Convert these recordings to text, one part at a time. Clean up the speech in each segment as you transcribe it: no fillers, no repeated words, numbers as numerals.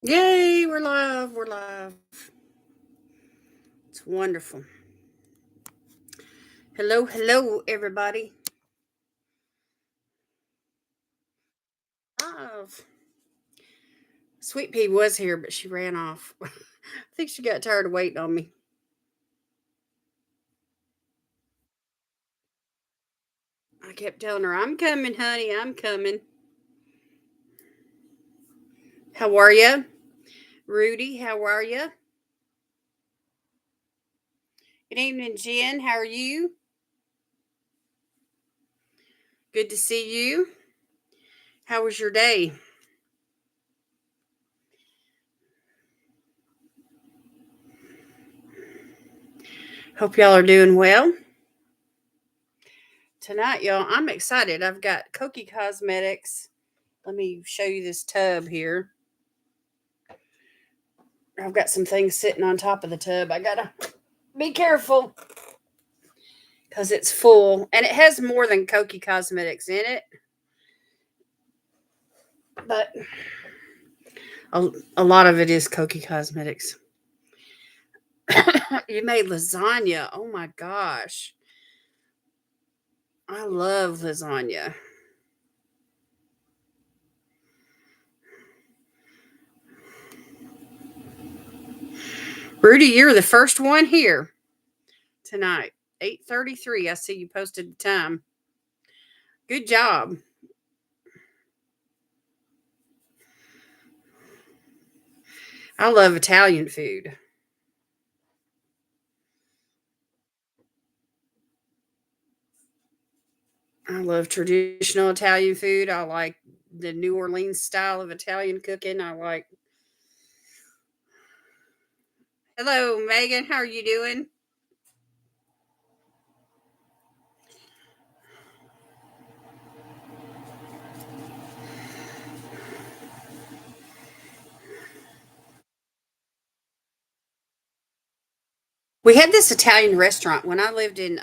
Yay, we're live. We're live. It's wonderful. Hello, hello, everybody. Live. Sweet Pea was here, but she ran off. I think she got tired of waiting on me. I kept telling her, I'm coming, honey. I'm coming. How are you? Rudy, how are you? Good evening, Jen. How are you? Good to see you. How was your day? Hope y'all are doing well. Tonight, y'all, I'm excited. I've got Kokie Cosmetics. Let me show you this tub here. I've got some things sitting on top of the tub. I gotta be careful because it's full and it has more than Kokie Cosmetics in it. But a lot of it is Kokie Cosmetics. You made lasagna. Oh my gosh. I love lasagna. Rudy, you're the first one here tonight. 8:33. I see you posted the time. Good job. I love Italian food. I love traditional Italian food. I like the New Orleans style of Italian cooking. I like. Hello, Megan. How are you doing? We had this Italian restaurant when I lived in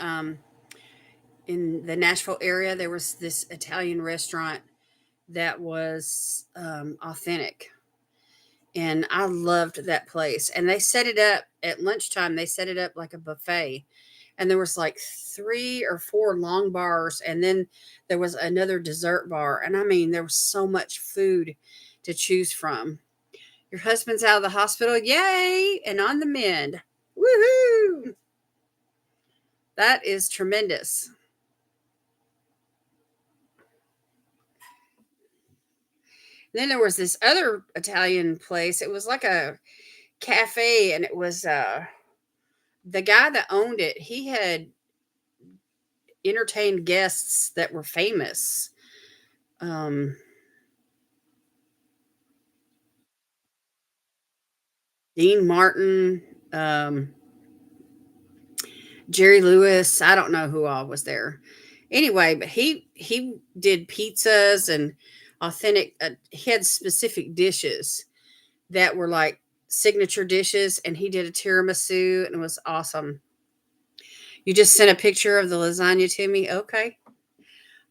the Nashville area. There was this Italian restaurant that was authentic, and I loved that place. And they set it up at lunchtime. They set it up like a buffet, and there was like three or four long bars, and then there was another dessert bar. And I mean, there was so much food to choose from. Your husband's out of the hospital, yay! And on the mend, woohoo! That is tremendous. Then there was this other Italian place. It was like a cafe, and it was the guy that owned it. He had entertained guests that were famous. Um, Dean Martin, Jerry Lewis. I don't know who all was there. Anyway, but he did pizzas and authentic. He had specific dishes that were like signature dishes, and he did a tiramisu, and it was awesome. You just sent a picture of the lasagna to me. Okay.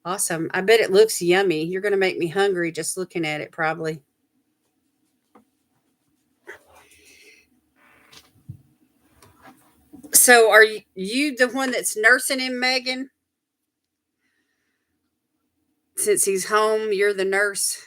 Awesome. I bet it looks yummy. You're going to make me hungry just looking at it, probably. So, are you the one that's nursing him, Megan? Since he's home, you're the nurse.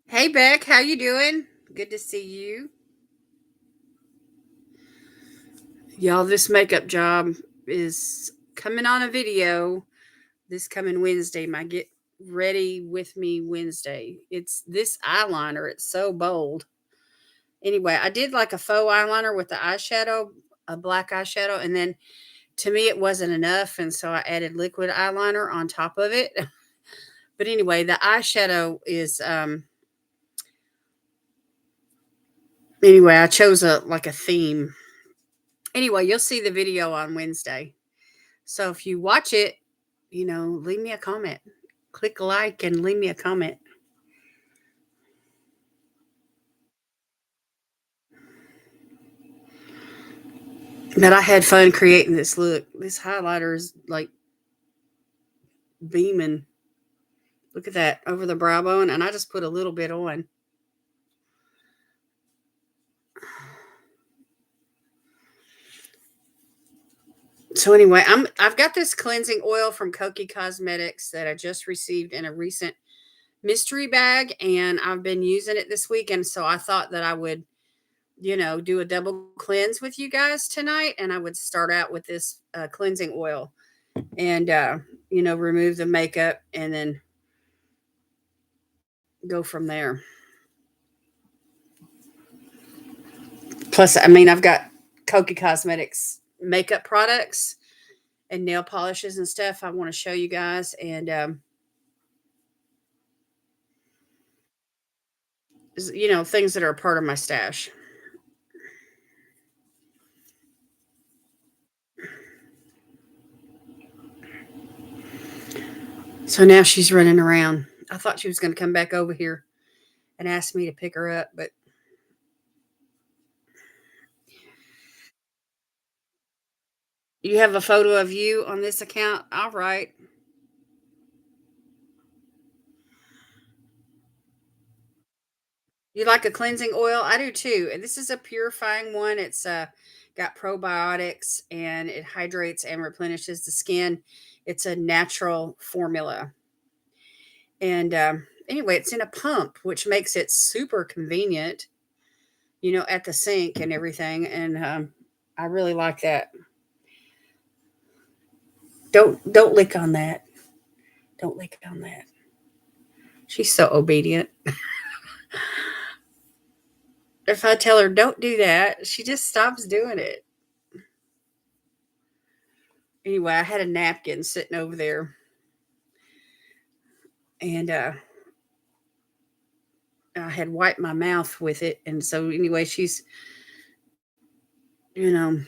Hey, Beck, how you doing? Good to see you. Y'all, this makeup job is coming on a video this coming Wednesday. My Get Ready With Me Wednesday. It's this eyeliner. It's so bold. Anyway, I did like a faux eyeliner with the eyeshadow, a black eyeshadow, and then to me it wasn't enough, and so I added liquid eyeliner on top of it. But anyway, the eyeshadow is anyway, I chose a theme. Anyway, you'll see the video on Wednesday. So if you watch it, leave me a comment. Click like and leave me a comment. But I had fun creating this look. This highlighter is like beaming. Look at that over the brow bone, and I just put a little bit on. So anyway, I've got this cleansing oil from Kokie Cosmetics that I just received in a recent mystery bag, and I've been using it this week, and so I thought that I would, do a double cleanse with you guys tonight, and I would start out with this cleansing oil and remove the makeup and then go from there. Plus, I mean, I've got Kokie Cosmetics makeup products and nail polishes and stuff I want to show you guys, and things that are a part of my stash. So now she's running around. I thought she was going to come back over here and ask me to pick her up, but you have a photo of you on this account? All right. You like a cleansing oil? I do too. And this is a purifying one. It's got probiotics and it hydrates and replenishes the skin. It's a natural formula. And anyway, it's in a pump, which makes it super convenient, at the sink and everything. And I really like that. Don't lick on that. Don't lick on that. She's so obedient. If I tell her don't do that, she just stops doing it. Anyway, I had a napkin sitting over there, and I had wiped my mouth with it, and so anyway, she's you know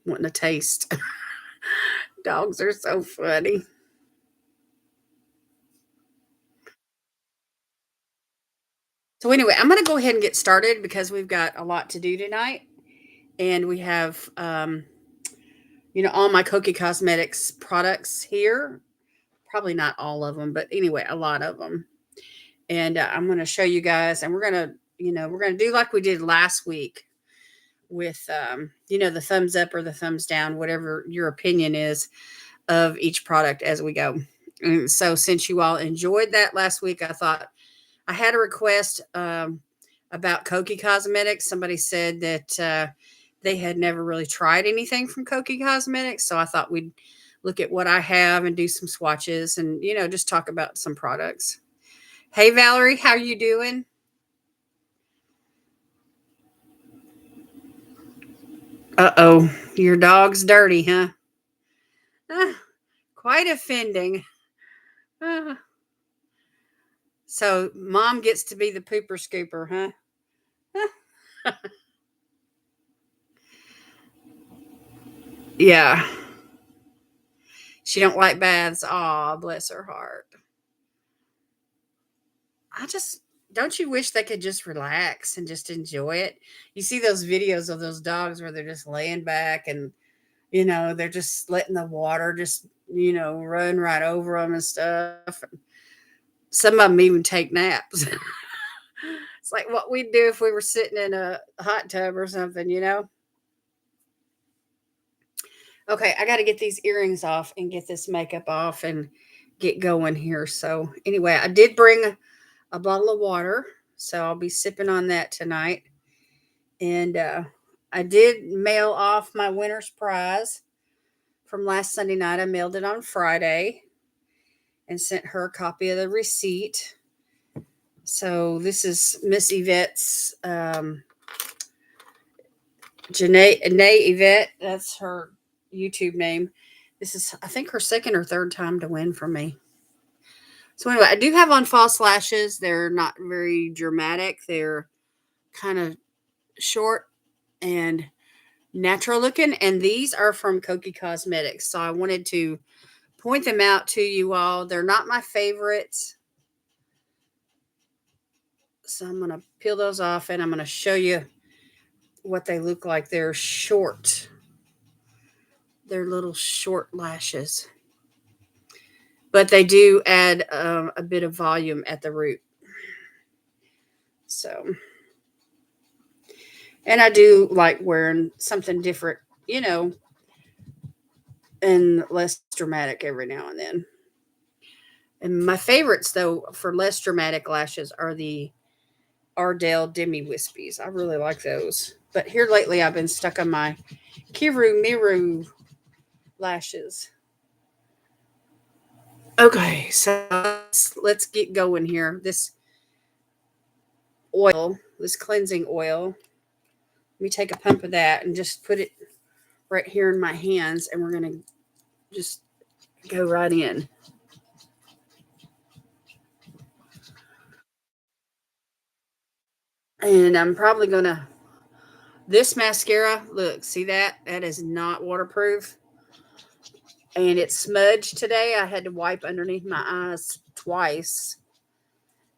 wanting to taste. Dogs are so funny. So anyway, I'm gonna go ahead and get started because we've got a lot to do tonight, and we have all my Kokie Cosmetics products here. Probably not all of them, but anyway, a lot of them. And I'm going to show you guys, and we're going to do like we did last week with the thumbs up or the thumbs down, whatever your opinion is of each product as we go. And so since you all enjoyed that last week, I thought I had a request about Kokie Cosmetics. Somebody said that they had never really tried anything from Kokie Cosmetics, so I thought we'd look at what I have and do some swatches and just talk about some products. Hey Valerie, how you doing? Uh-oh, your dog's dirty, huh? Ah, quite offending. Ah. So mom gets to be the pooper scooper, huh? Yeah. She don't like baths. Aw, bless her heart. I just don't you wish they could just relax and just enjoy it? You see those videos of those dogs where they're just laying back and they're just letting the water just run right over them and stuff. Some of them even take naps. It's like what we'd do if we were sitting in a hot tub or something. Okay, I got to get these earrings off and get this makeup off and get going here. So, anyway, I did bring a bottle of water, so I'll be sipping on that tonight. And I did mail off my winner's prize from last Sunday night. I mailed it on Friday and sent her a copy of the receipt. So this is Miss Yvette's Janae Yvette. That's her YouTube name. This is, I think, her second or third time to win from me. So anyway, I do have on false lashes. They're not very dramatic. They're kind of short and natural looking. And these are from Kokie Cosmetics. So I wanted to point them out to you all. They're not my favorites. So I'm going to peel those off and I'm going to show you what they look like. They're short. They're little short lashes, but they do add a bit of volume at the root. So, and I do like wearing something different, you know, and less dramatic every now and then. And my favorites, though, for less dramatic lashes are the Ardell Demi Wispies. I really like those. But here lately, I've been stuck on my Kiru Miru lashes. Okay, so let's get going here. This oil, this cleansing oil, let me take a pump of that and just put it right here in my hands, and we're going to just go right in. And I'm probably going to, this mascara, look, see that? That is not waterproof. And it's smudged today. I had to wipe underneath my eyes twice.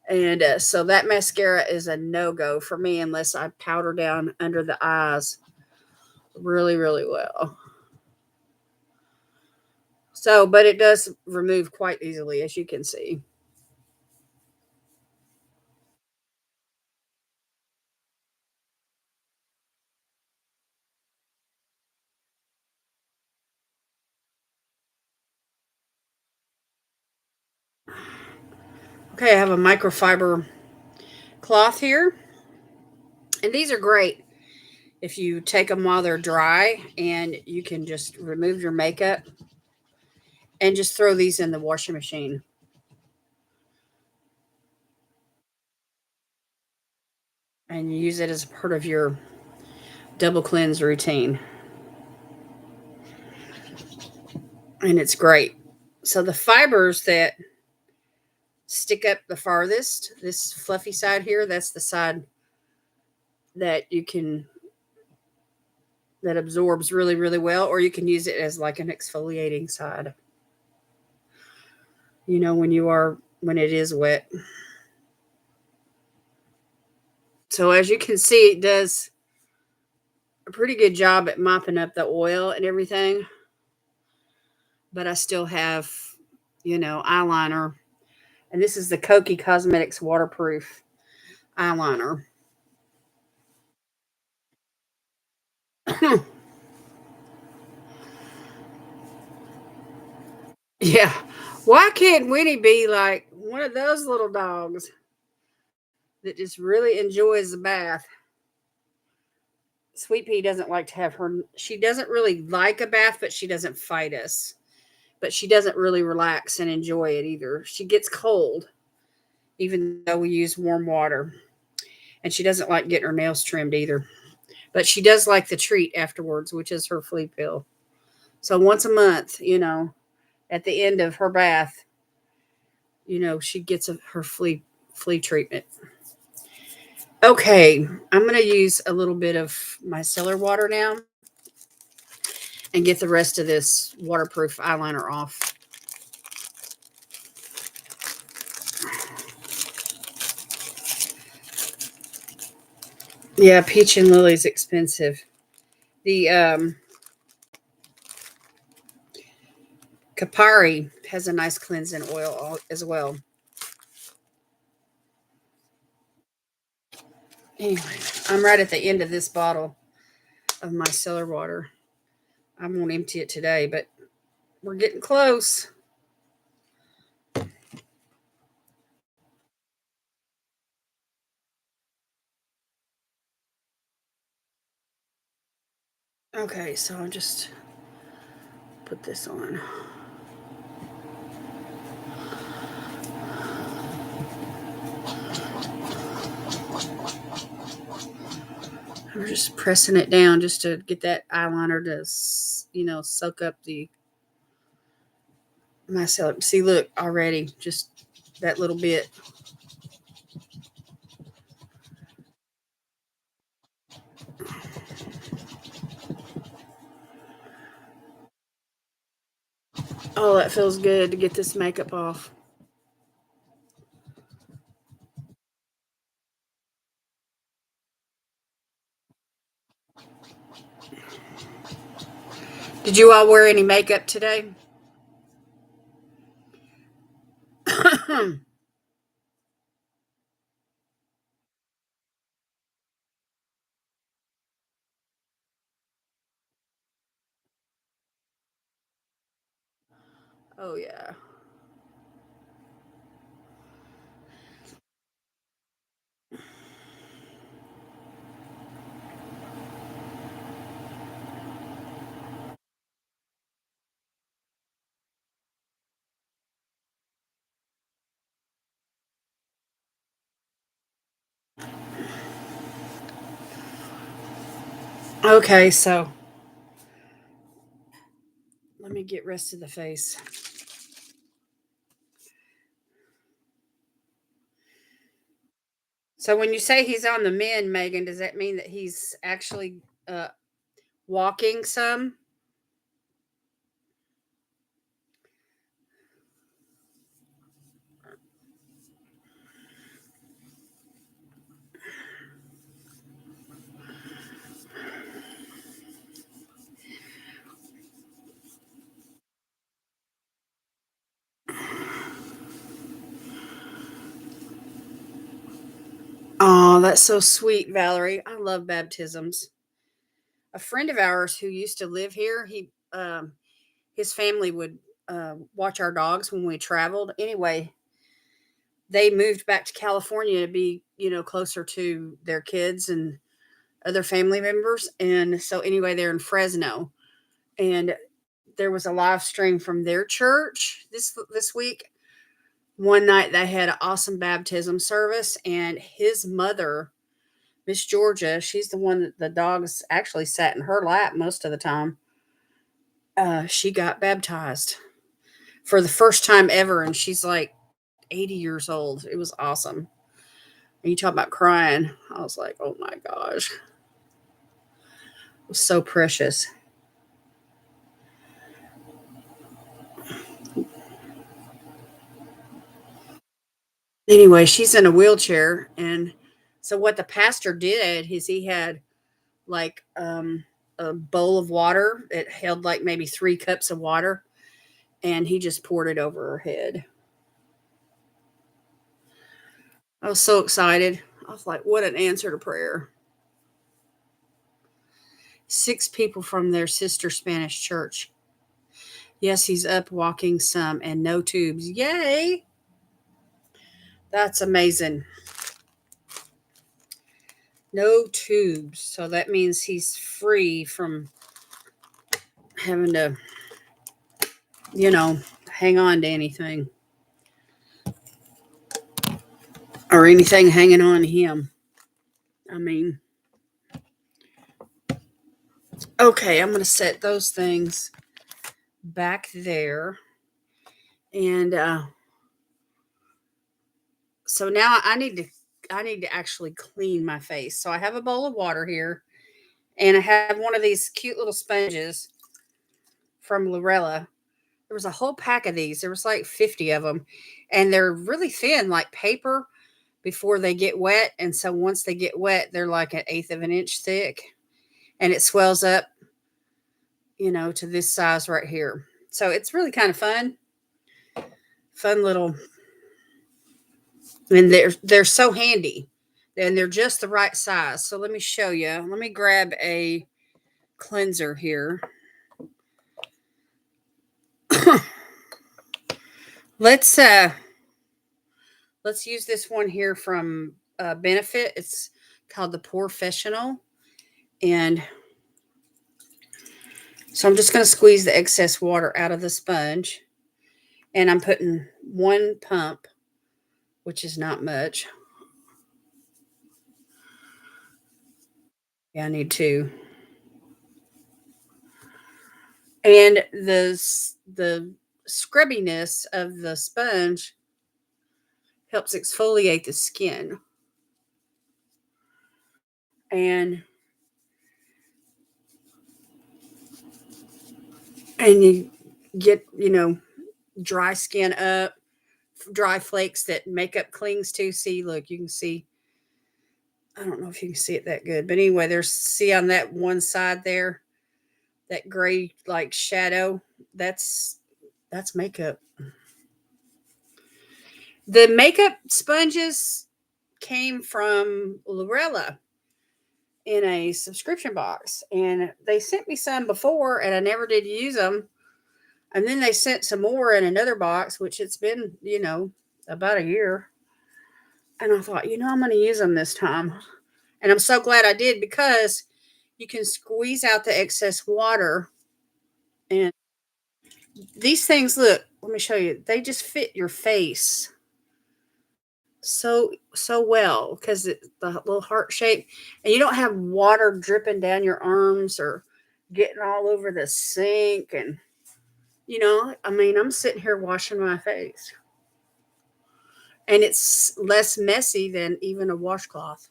And so that mascara is a no-go for me unless I powder down under the eyes really, really well. So, but it does remove quite easily, as you can see. Okay, I have a microfiber cloth here. And these are great if you take them while they're dry, and you can just remove your makeup and just throw these in the washing machine and use it as part of your double cleanse routine. And it's great. So the fibers that stick up the farthest, this fluffy side here, that's the side that you can that absorbs really, really well, or you can use it as like an exfoliating side. You know, when it is wet. So as you can see, it does a pretty good job at mopping up the oil and everything. But I still have, eyeliner. And this is the Kokie Cosmetics waterproof eyeliner. Yeah. Why can't Winnie be like one of those little dogs that just really enjoys the bath? Sweet Pea doesn't like to have her. She doesn't really like a bath, but she doesn't fight us. But she doesn't really relax and enjoy it either. She gets cold, even though we use warm water. And she doesn't like getting her nails trimmed either. But she does like the treat afterwards, which is her flea pill. So once a month, at the end of her bath, she gets her flea treatment. Okay, I'm going to use a little bit of micellar water now and get the rest of this waterproof eyeliner off. Yeah, Peach and Lily's expensive. The Kapari has a nice cleansing oil as well. Anyway, I'm right at the end of this bottle of micellar water. I won't empty it today, but we're getting close. Okay, so I'll just put this on. I'm just pressing it down just to get that eyeliner to, soak up the micellar. See, look, already just that little bit. Oh, that feels good to get this makeup off. Did you all wear any makeup today? Oh, yeah. Okay, so let me get rest of the face. So when you say he's on the mend, Megan, does that mean that he's actually walking some? Oh, that's so sweet, Valerie. I love baptisms. A friend of ours who used to live here, his family would watch our dogs when we traveled. Anyway, they moved back to California to be, closer to their kids and other family members. And so anyway, they're in Fresno, and there was a live stream from their church this week. One night they had an awesome baptism service, and his mother, Miss Georgia, she's the one that the dogs actually sat in her lap most of the time. She got baptized for the first time ever, and she's like 80 years old. It was awesome. And you talk about crying. I was like, oh my gosh. It was so precious. Anyway, she's in a wheelchair. And so, what the pastor did is he had like a bowl of water. It held like maybe 3 cups of water. And he just poured it over her head. I was so excited. I was like, what an answer to prayer. 6 people from their sister Spanish church. Yes, he's up walking some and no tubes. Yay! That's amazing. No tubes. So that means he's free from having to, you know, hang on to anything or anything hanging on to him. I mean, okay, I'm going to set those things back there. And so now I need to actually clean my face. So I have a bowl of water here, and I have one of these cute little sponges from Lorella. There was a whole pack of these. There was like 50 of them, and they're really thin, like paper, before they get wet. And so once they get wet, they're like an eighth of an inch thick, and it swells up, to this size right here. So it's really kind of fun little, and they're so handy, and they're just the right size. So let me show you. Let me grab a cleanser here. let's uh let's use this one here from Benefit. It's called the Professional, and so I'm just going to squeeze the excess water out of the sponge, and I'm putting 1 pump, which is not much. Yeah, I need 2. And the scrubbiness of the sponge helps exfoliate the skin. And you get, dry skin up, dry flakes that makeup clings to. See, look, you can see. I don't know if you can see it that good, but anyway, there's, see on that one side there that gray like shadow. That's that's makeup. The makeup sponges came from Lorella in a subscription box, and they sent me some before, and I never did use them. And then they sent some more in another box, which it's been, about a year. And I thought, I'm going to use them this time. And I'm so glad I did because you can squeeze out the excess water. And these things, look, let me show you. They just fit your face so well because the little heart shape, and you don't have water dripping down your arms or getting all over the sink. And I mean, I'm sitting here washing my face, and it's less messy than even a washcloth.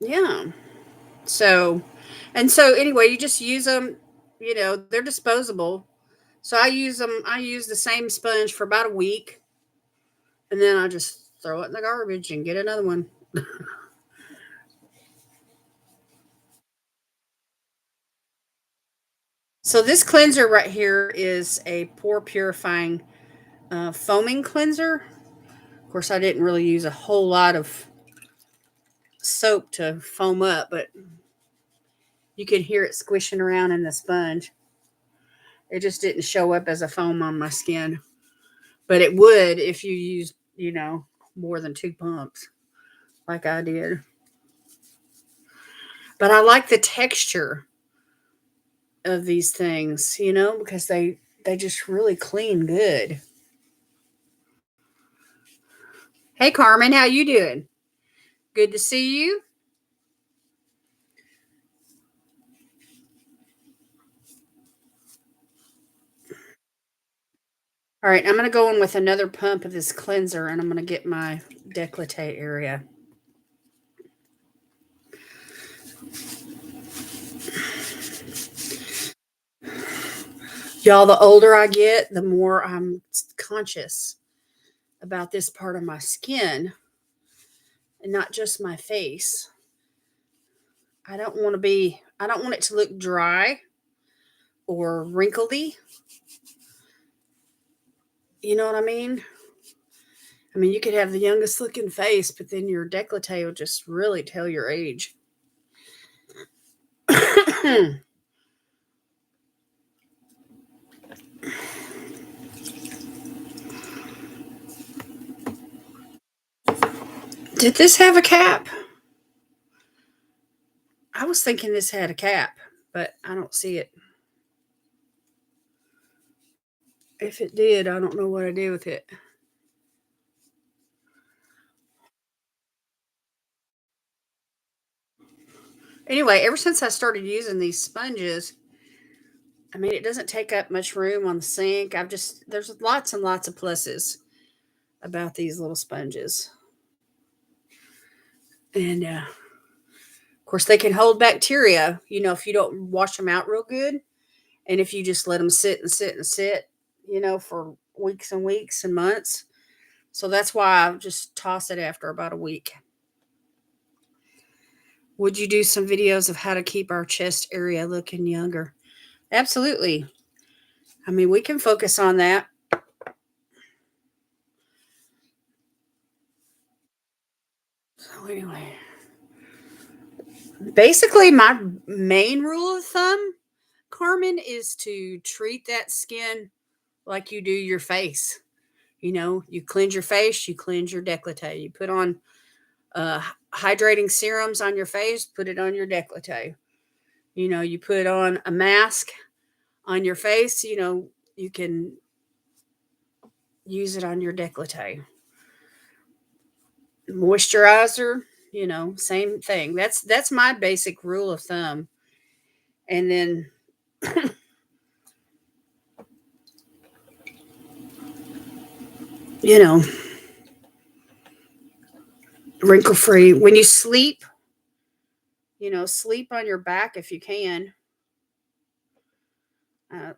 Yeah. So, and so anyway, you just use them. They're disposable. So I use them. I use the same sponge for about a week, and then I just throw it in the garbage and get another one. So this cleanser right here is a pore purifying foaming cleanser. Of course, I didn't really use a whole lot of soap to foam up, but you can hear it squishing around in the sponge. It just didn't show up as a foam on my skin, but it would if you used, more than 2 pumps like I did. But I like the texture of these things, because they just really clean good. Hey Carmen, how you doing? Good to see you. All right, I'm going to go in with another pump of this cleanser, and I'm going to get my décolleté area. Y'all, the older I get, the more I'm conscious about this part of my skin and not just my face. I don't want it to look dry or wrinkly. You know what I mean? I mean, you could have the youngest looking face, but then your décolleté will just really tell your age. Did this have a cap? I was thinking this had a cap, but I don't see it. If it did, I don't know what I did with it. Anyway, ever since I started using these sponges, I mean, it doesn't take up much room on the sink. There's lots and lots of pluses about these little sponges. And of course, they can hold bacteria, if you don't wash them out real good. And if you just let them sit and sit and sit, for weeks and weeks and months. So that's why I just toss it after about a week. Would you do some videos of how to keep our chest area looking younger? Absolutely. I mean, we can focus on that. So, anyway, basically, my main rule of thumb, Carmen, is to treat that skin like you do your face. You cleanse your face, you cleanse your décolleté. You put on uh, hydrating serums on your face, put it on your décolleté. You put on a mask on your face, you can use it on your décolleté. Moisturizer, same thing. That's my basic rule of thumb. And then you know, wrinkle free. When you sleep, sleep on your back if you can.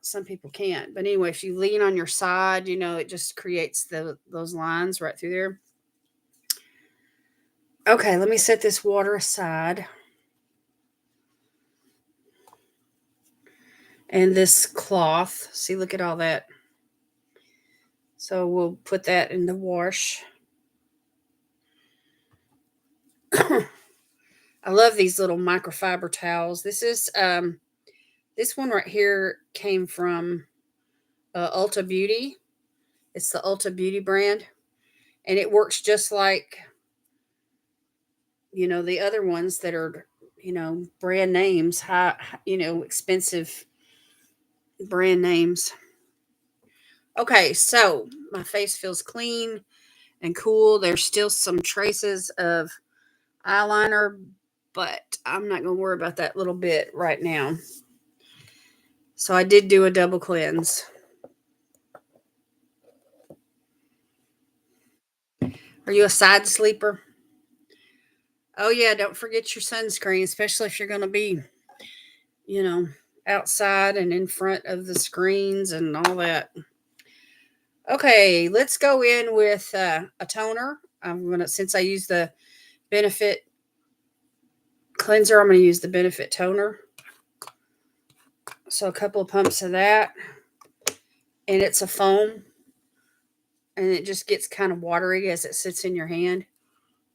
Some people can't, but anyway, if you lean on your side, it just creates those lines right through there. Okay, let me set this water aside. And this cloth, see, look at all that. So we'll put that in the wash. I love these little microfiber towels. This one right here came from Ulta Beauty. It's the Ulta Beauty brand, and it works just like the other ones that are brand names, high, expensive brand names. Okay, so my face feels clean and cool. There's still some traces of eyeliner, but I'm not going to worry about that little bit right now. So I did do a double cleanse. Are you a side sleeper? Oh, yeah, don't forget your sunscreen, especially if you're going to be, you know, outside and in front of the screens and all that. Okay, let's go in with a toner. Since I use the Benefit cleanser, I'm going to use the Benefit toner. So a couple of pumps of that, and it's a foam, and it just gets kind of watery as it sits in your hand,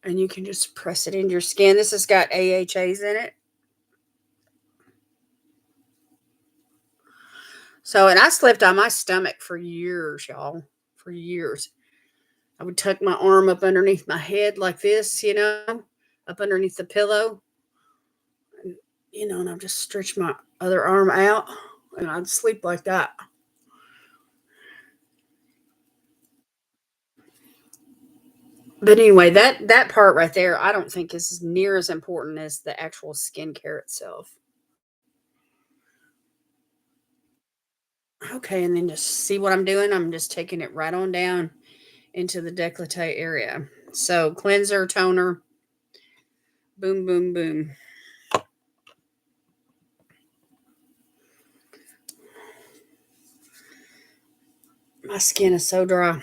and you can just press it into your skin. This has got AHAs in it. So, and I slept on my stomach for years, y'all, for years. I would tuck my arm up underneath my head like this, up underneath the pillow, and I'd just stretch my other arm out, and I'd sleep like that. But anyway, that part right there, I don't think is near as important as the actual skincare itself. Okay, and then just see what I'm doing. I'm just taking it right on down into the décolleté area. So cleanser, toner, boom, boom, boom. My skin is so dry.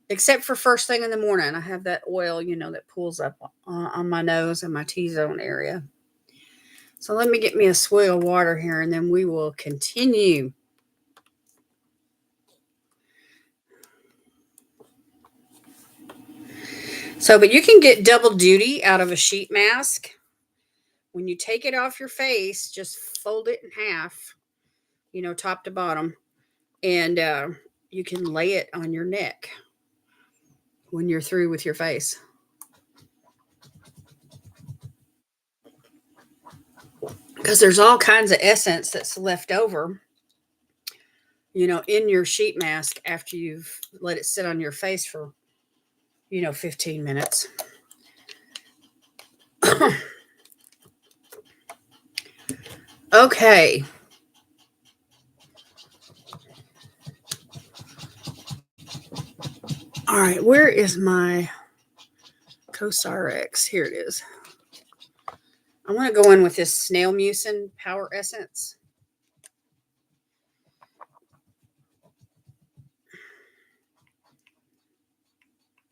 Except for first thing in the morning, I have that oil, that pulls up on my nose and my T-zone area. So let me get me a swig of water here, and then we will continue. So, but you can get double duty out of a sheet mask. When you take it off your face, just fold it in half, top to bottom, and you can lay it on your neck when you're through with your face. Because there's all kinds of essence that's left over, in your sheet mask after you've let it sit on your face for, 15 minutes. Okay. All right. Where is my CosRX? Here it is. I want to go in with this snail mucin power essence.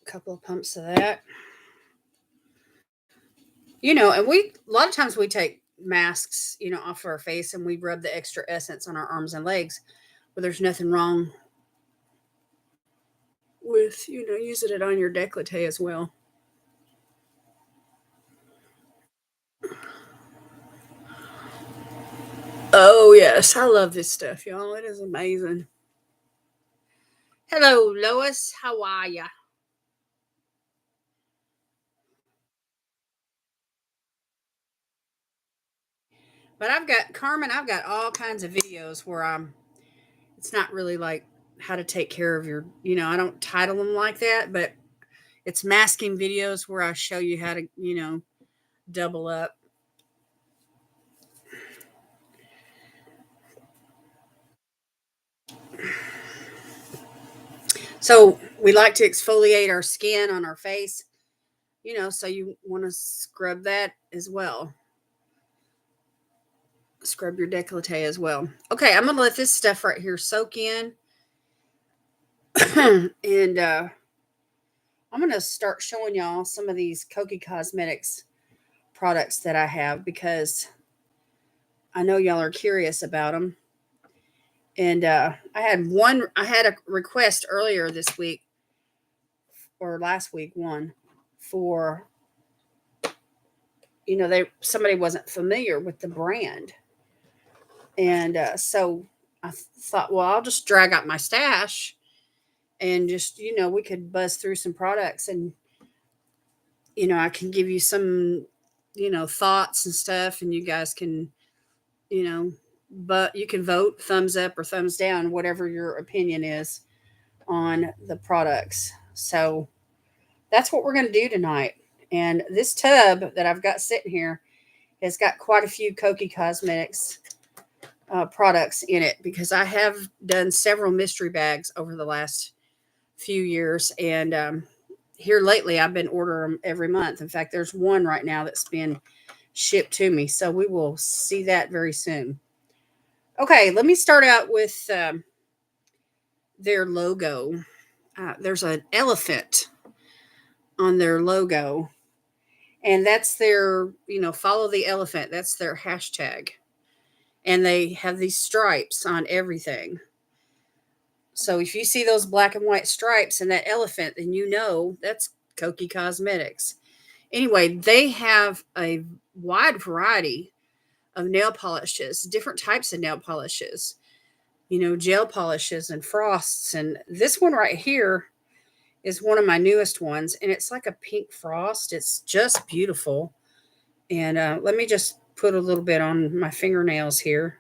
A couple of pumps of that. And a lot of times we take masks, off our face, and we rub the extra essence on our arms and legs. But there's nothing wrong with, using it on your décolleté as well. Oh, yes. I love this stuff, y'all. It is amazing. Hello, Lois. How are ya? But I've got all kinds of videos where it's not really like how to take care of your, I don't title them like that, but it's masking videos where I show you how to, double up. So we like to exfoliate our skin on our face, so you want to scrub that as well. Scrub your décolleté as well. Okay, I'm going to let this stuff right here soak in. And I'm going to start showing y'all some of these Kokie Cosmetics products that I have because I know y'all are curious about them. And I had a request earlier this week or last week, one for, somebody wasn't familiar with the brand. And so thought, well, I'll just drag out my stash and just, we could buzz through some products and, I can give you some, thoughts and stuff, and you guys can, you know, but you can vote thumbs up or thumbs down, whatever your opinion is on the products. So that's what we're going to do tonight. And this tub that I've got sitting here has got quite a few Kokie Cosmetics products in it because I have done several mystery bags over the last few years. And here lately, I've been ordering them every month. In fact, there's one right now that's been shipped to me. So we will see that very soon. Okay, let me start out with their logo. There's an elephant on their logo, and that's their, follow the elephant. That's their hashtag. And they have these stripes on everything. So if you see those black and white stripes and that elephant, then you know that's Kokie Cosmetics. Anyway, they have a wide variety of nail polishes, different types of nail polishes, gel polishes and frosts. And this one right here is one of my newest ones, and it's like a pink frost. It's just beautiful. And let me just put a little bit on my fingernails here,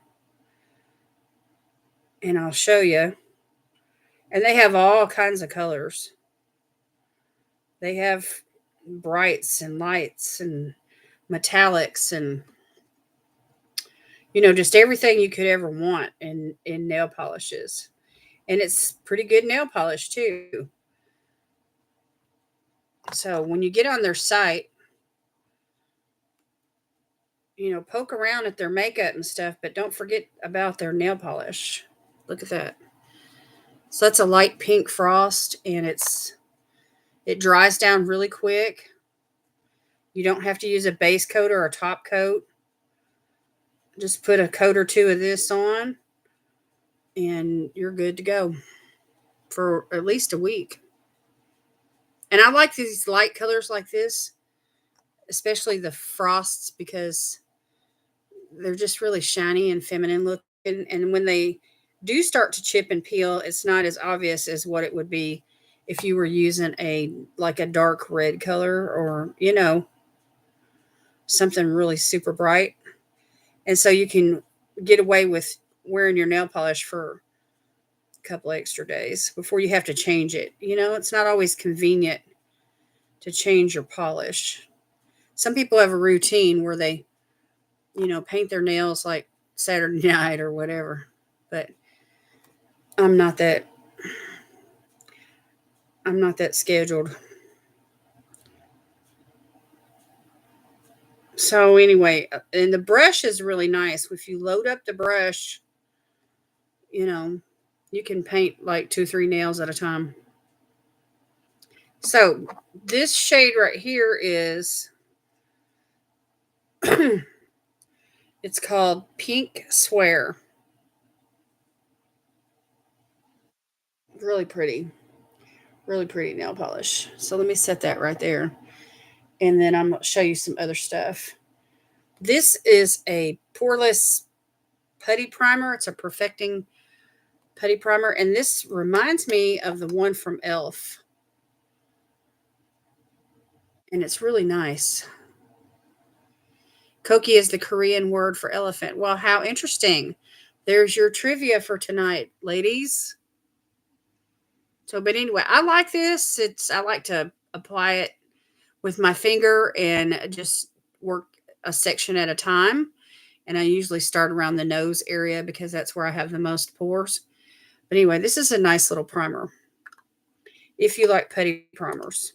and I'll show you. And they have all kinds of colors. They have brights and lights and metallics and just everything you could ever want in nail polishes. And it's pretty good nail polish too. So when you get on their site, poke around at their makeup and stuff, but don't forget about their nail polish. Look at that. So that's a light pink frost, and it dries down really quick. You don't have to use a base coat or a top coat. Just put a coat or two of this on, and you're good to go for at least a week. And I like these light colors like this, especially the frosts, because they're just really shiny and feminine looking. And when they do start to chip and peel, it's not as obvious as what it would be if you were using a dark red color or, something really super bright. And so you can get away with wearing your nail polish for a couple extra days before you have to change it. It's not always convenient to change your polish. Some people have a routine where they, paint their nails like Saturday night or whatever. But I'm not that scheduled. So anyway, and the brush is really nice. If you load up the brush, you know, you can paint like 2-3 nails at a time. So this shade right here is it's called Pink Swear. Really pretty. Really pretty nail polish. So let me set that right there. And then I'm going to show you some other stuff. This is a poreless putty primer. It's a perfecting putty primer. And this reminds me of the one from e.l.f. And it's really nice. Kokie is the Korean word for elephant. Well, how interesting. There's your trivia for tonight, ladies. So, but anyway, I like this. I like to apply it with my finger and just work a section at a time. And I usually start around the nose area because that's where I have the most pores. But anyway, this is a nice little primer if you like putty primers.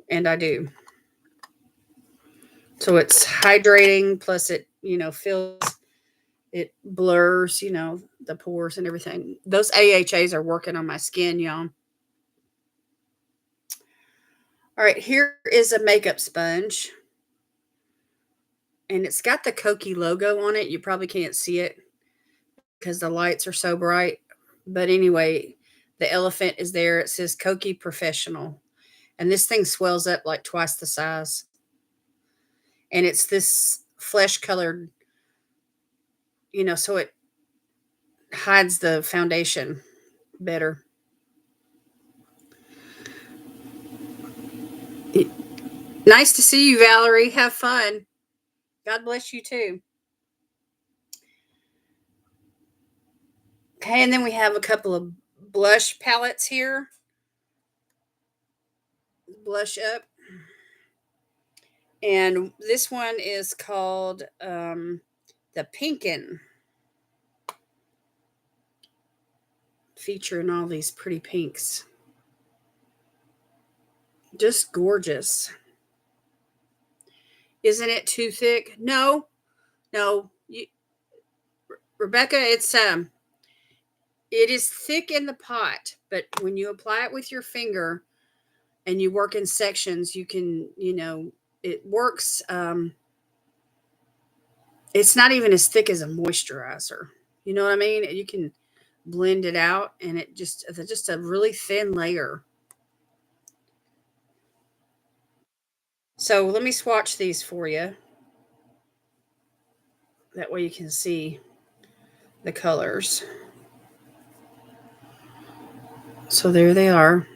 And I do. So it's hydrating, plus it, fills it blurs, the pores and everything. Those AHAs are working on my skin, y'all. All right, here is a makeup sponge. And it's got the Kokie logo on it. You probably can't see it because the lights are so bright. But anyway, the elephant is there. It says Kokie Professional. And this thing swells up like twice the size. And it's this flesh colored, so it hides the foundation better. Nice to see you, Valerie. Have fun. God bless you too. Okay, and then we have a couple of blush palettes here. Blush up. And this one is called the Pinkin, featuring all these pretty pinks. Just gorgeous. Isn't it too thick? No, no. Rebecca, it is thick in the pot, but when you apply it with your finger and you work in sections, you can, it works. It's not even as thick as a moisturizer. You know what I mean? You can blend it out, and it's just a really thin layer. So let me swatch these for you. That way you can see the colors. So there they are.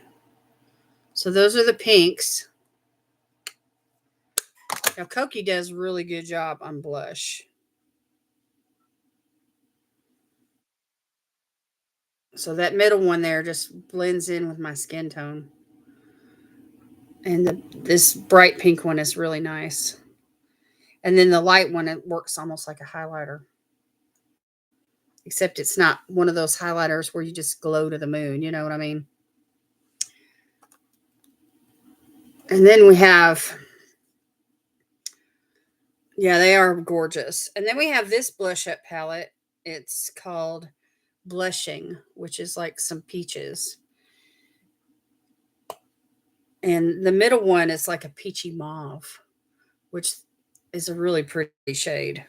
So those are the pinks. Now Kokie does a really good job on blush. So that middle one there just blends in with my skin tone. And this bright pink one is really nice. And then the light one, it works almost like a highlighter. Except it's not one of those highlighters where you just glow to the moon. You know what I mean? And then we have, yeah, they are gorgeous. And then we have this blush up palette. It's called Blushing, which is like some peaches. And the middle one is like a peachy mauve, which is a really pretty shade.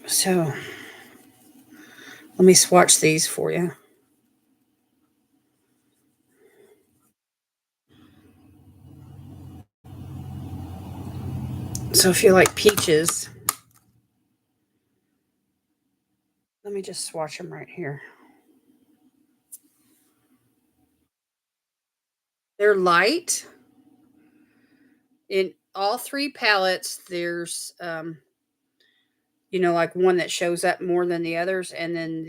So let me swatch these for you. So if you like peaches, let me just swatch them right here. They're light. In all three palettes, there's like one that shows up more than the others, and then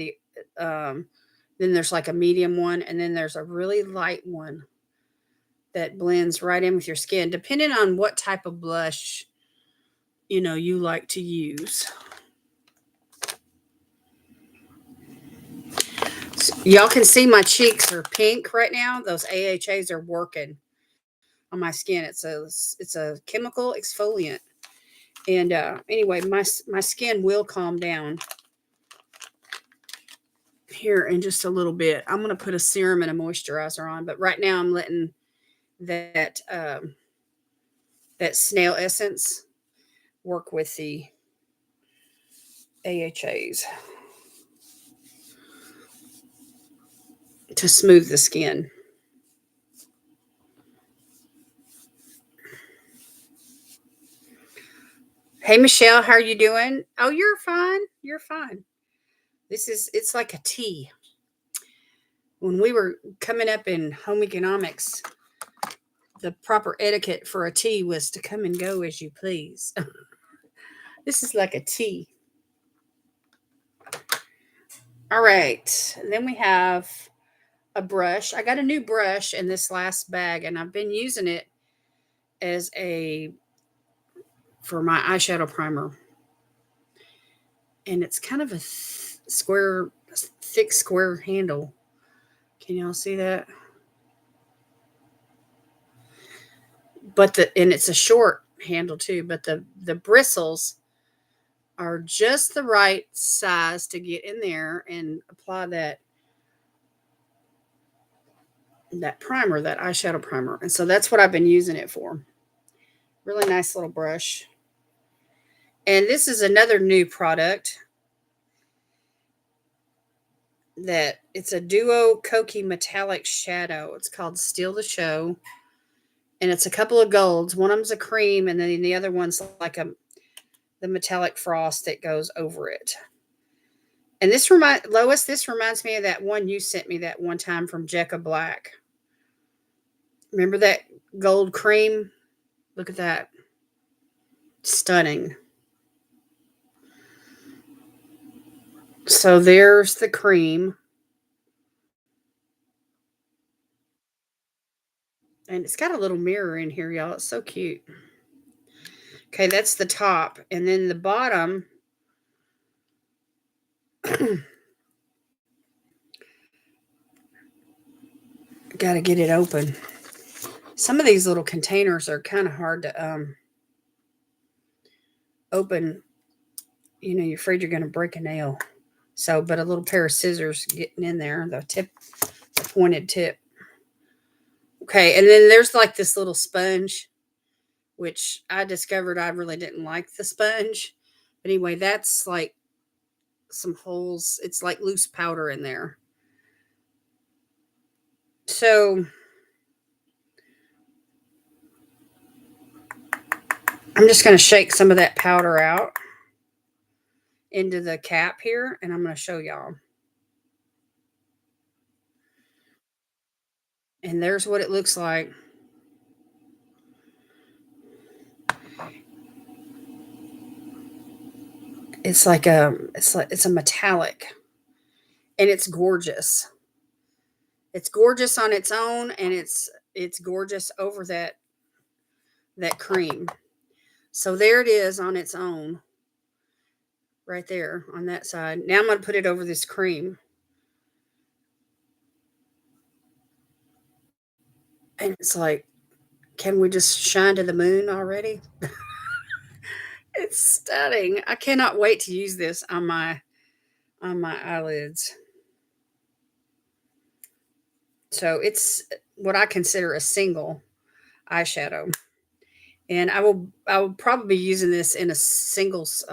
there's like a medium one, and then there's a really light one that blends right in with your skin, depending on what type of blush you like to use. So y'all can see my cheeks are pink right now. Those AHAs are working on my skin. It's a chemical exfoliant. And anyway, my skin will calm down here in just a little bit. I'm going to put a serum and a moisturizer on, but right now I'm letting that that snail essence work with the AHAs to smooth the skin. Hey Michelle, how are you doing? Oh, you're fine. You're fine. It's like a tea. When we were coming up in home economics, the proper etiquette for a tea was to come and go as you please. This is like a tea. All right. And then we have a brush. I got a new brush in this last bag, and I've been using it as for my eyeshadow primer. And it's kind of a thick square handle. Can y'all see that? And it's a short handle too, but the bristles are just the right size to get in there and apply that primer, that eyeshadow primer. And so that's what I've been using it for. Really nice little brush. And this is another new product that it's a duo Kokie metallic shadow. It's called Steal the Show. And it's a couple of golds. One of them's a cream, and then the other one's like the metallic frost that goes over it. And Lois, this reminds me of that one you sent me that one time from Jecca Black. Remember that gold cream? Look at that. Stunning. So there's the cream. And it's got a little mirror in here, y'all. It's so cute. Okay, that's the top. And then the bottom. Got to get it open. Some of these little containers are kind of hard to open. You know, you're afraid you're going to break a nail. So, but a little pair of scissors getting in there, the pointed tip. Okay, and then there's like this little sponge, which I discovered I really didn't like the sponge. But anyway, that's like some holes. It's like loose powder in there. So I'm just going to shake some of that powder out into the cap here, and I'm going to show y'all. And there's what it looks like. It's like it's a metallic, and it's gorgeous. It's gorgeous on its own, and it's gorgeous over that cream. So there it is on its own, right there on that side. Now I'm going to put it over this cream. And it's like, can we just shine to the moon already? It's stunning. I cannot wait to use this on my eyelids. So it's what I consider a single eyeshadow. And I will probably be using this in a singles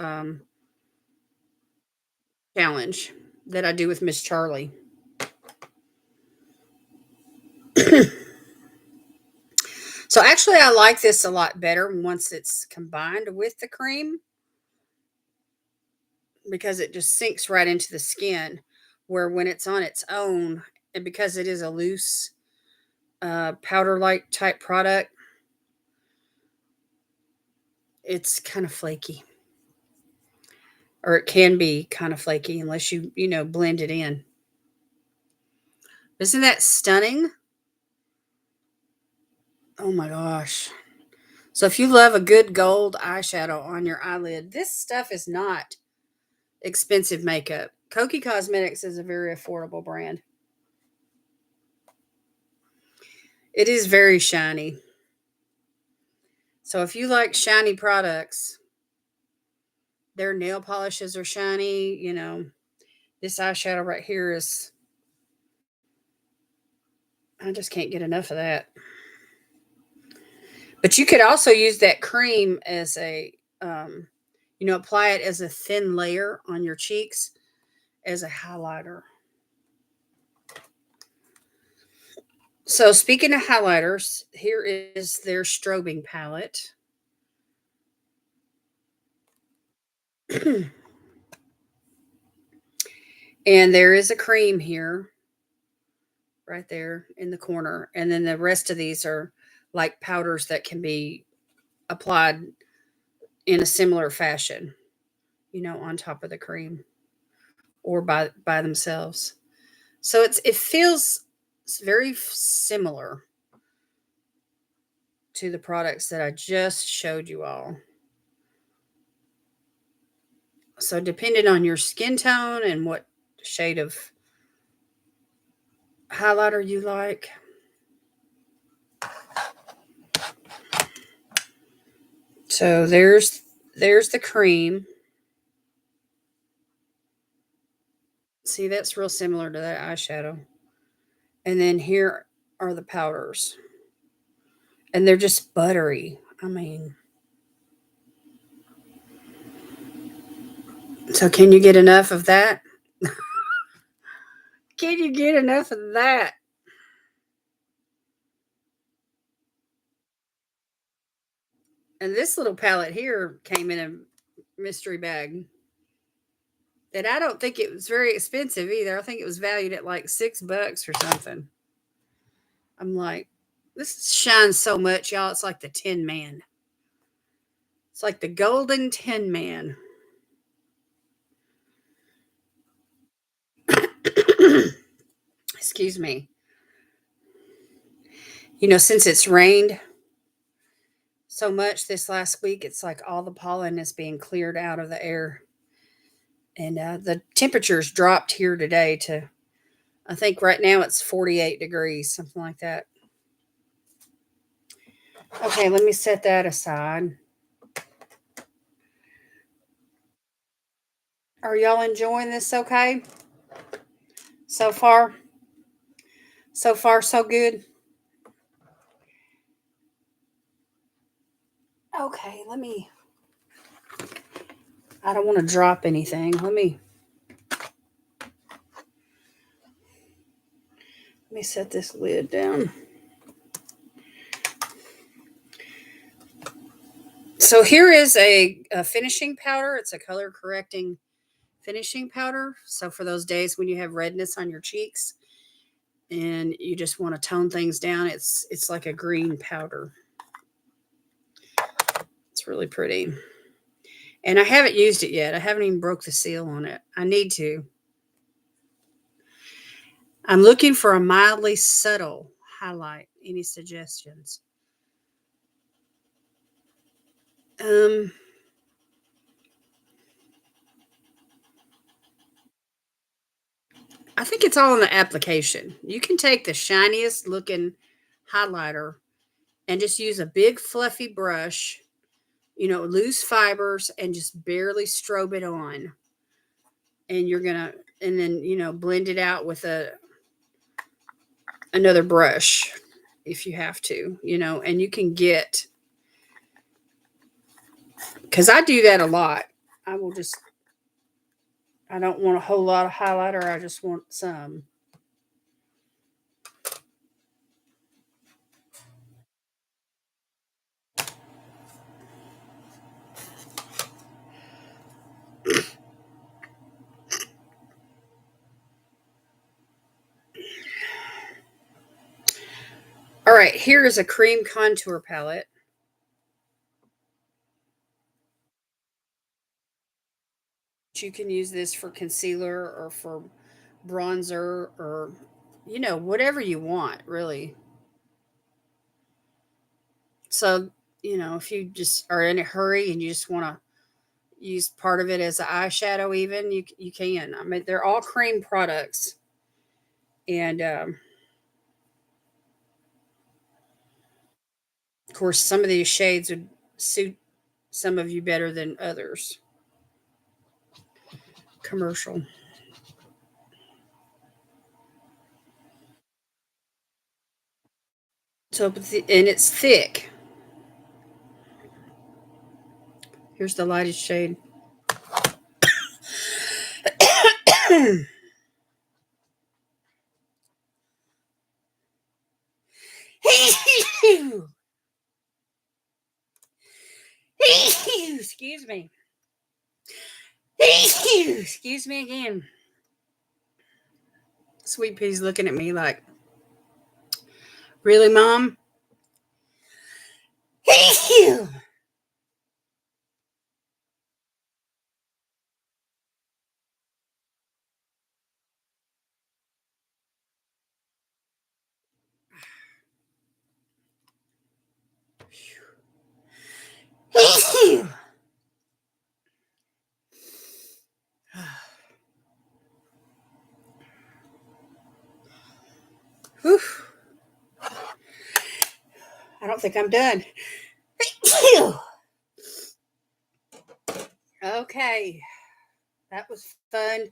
challenge that I do with Miss Charlie. So actually I like this a lot better once it's combined with the cream, because it just sinks right into the skin, where when it's on its own, and because it is a loose powder like type product, it's kind of flaky, or it can be kind of flaky unless you know blend it in. Isn't that stunning? Oh my gosh. So if you love a good gold eyeshadow on your eyelid, this stuff is not expensive makeup. Kokie Cosmetics is a very affordable brand. It is very shiny. So if you like shiny products, their nail polishes are shiny, you know. This eyeshadow right here is, I just can't get enough of that. But you could also use that cream as apply it as a thin layer on your cheeks as a highlighter. So speaking of highlighters, here is their strobing palette. And there is a cream here, right there in the corner. And then the rest of these are like powders that can be applied in a similar fashion, on top of the cream or by themselves. So it feels very similar to the products that I just showed you all. So depending on your skin tone and what shade of highlighter you like. So there's the cream. See, that's real similar to that eyeshadow. And then here are the powders. And they're just buttery. I mean, so can you get enough of that? Can you get enough of that? And this little palette here came in a mystery bag. And I don't think it was very expensive either. I think it was valued at like $6 or something. I'm like, this shines so much, y'all. It's like the Tin Man. It's like the golden Tin Man. Excuse me. Since it's rained so much this last week, it's like all the pollen is being cleared out of the air. And the temperatures dropped here today to, I think right now it's 48 degrees, something like that. Okay, let me set that aside. Are y'all enjoying this okay? So far? So far, so good? Okay, I don't want to drop anything. Let me set this lid down. So here is a finishing powder. It's a color correcting finishing powder. So for those days when you have redness on your cheeks and you just want to tone things down, it's like a green powder. It's really pretty. And I haven't used it yet. I haven't even broke the seal on it. I need to. I'm looking for a mildly subtle highlight. Any suggestions? Um, I think it's all in the application. You can take the shiniest looking highlighter and just use a big fluffy brush, loose fibers, and just barely strobe it on. And and then, blend it out with another brush if you have to, and you can get, because I do that a lot. I will just, I don't want a whole lot of highlighter. I just want some. All right, here is a cream contour palette. You can use this for concealer or for bronzer or, whatever you want, really. So, if you just are in a hurry and you just want to use part of it as an eyeshadow, even you can. I mean, they're all cream products, and of course, some of these shades would suit some of you better than others. Commercial. So, and it's thick. Here's the lightest shade. Excuse me. Excuse me again. Sweet Pea's looking at me like, really, Mom? Whew. I don't think I'm done. Okay, that was fun.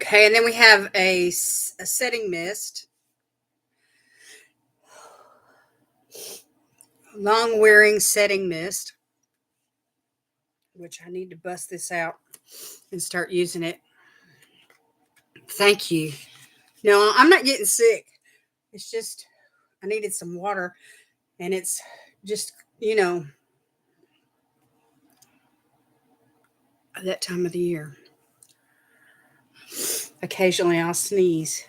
Okay, and then we have a setting mist, long wearing setting mist, which I need to bust this out and start using it. Thank you. No, I'm not getting sick. It's just I needed some water, and it's just, that time of the year. Occasionally I'll sneeze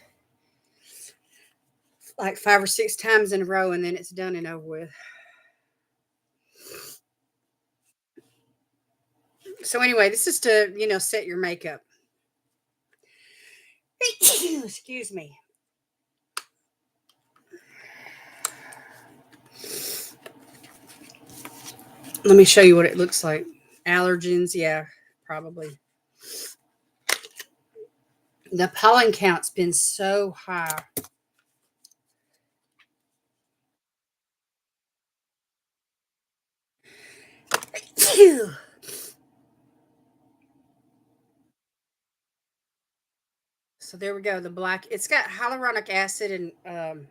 like 5 or 6 times in a row, and then it's done and over with. So anyway, this is to, set your makeup. Excuse me. Let me show you what it looks like. Allergens, yeah, probably. The pollen count's been so high. So there we go. The black. It's got hyaluronic acid and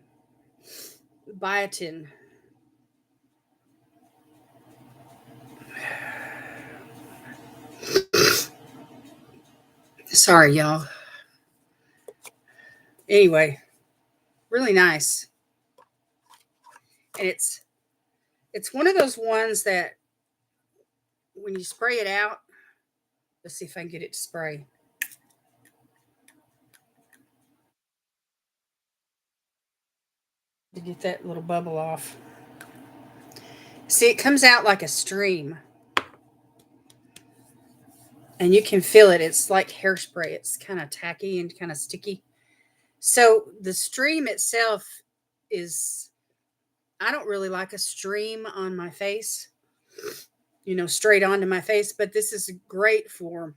biotin. Sorry, y'all. Anyway, really nice, and it's one of those ones that when you spray it out. Let's see if I can get it to spray. To get that little bubble off. See, it comes out like a stream. And you can feel it. It's like hairspray. It's kind of tacky and kind of sticky. So the stream itself is, I don't really like a stream on my face, straight onto my face, but this is great for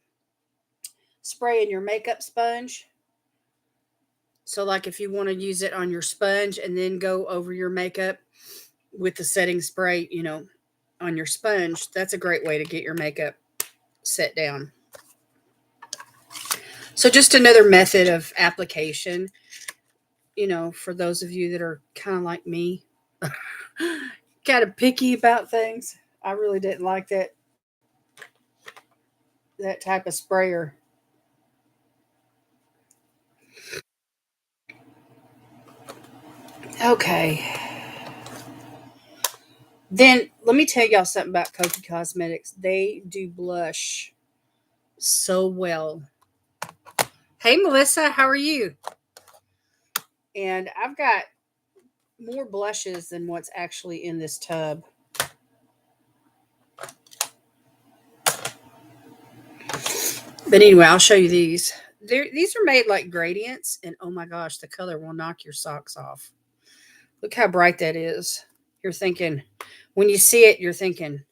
spraying your makeup sponge. So, like if you want to use it on your sponge and then go over your makeup with the setting spray, on your sponge, that's a great way to get your makeup set down. So, just another method of application, for those of you that are kind of like me, kind of picky about things. I really didn't like that type of sprayer. Okay. Then let me tell y'all something about Kokie Cosmetics. They do blush so well. Hey, Melissa, how are you? And I've got more blushes than what's actually in this tub. But anyway, I'll show you these. These are made like gradients, and oh my gosh, the color will knock your socks off. Look how bright that is. You're thinking, when you see it, you're thinking,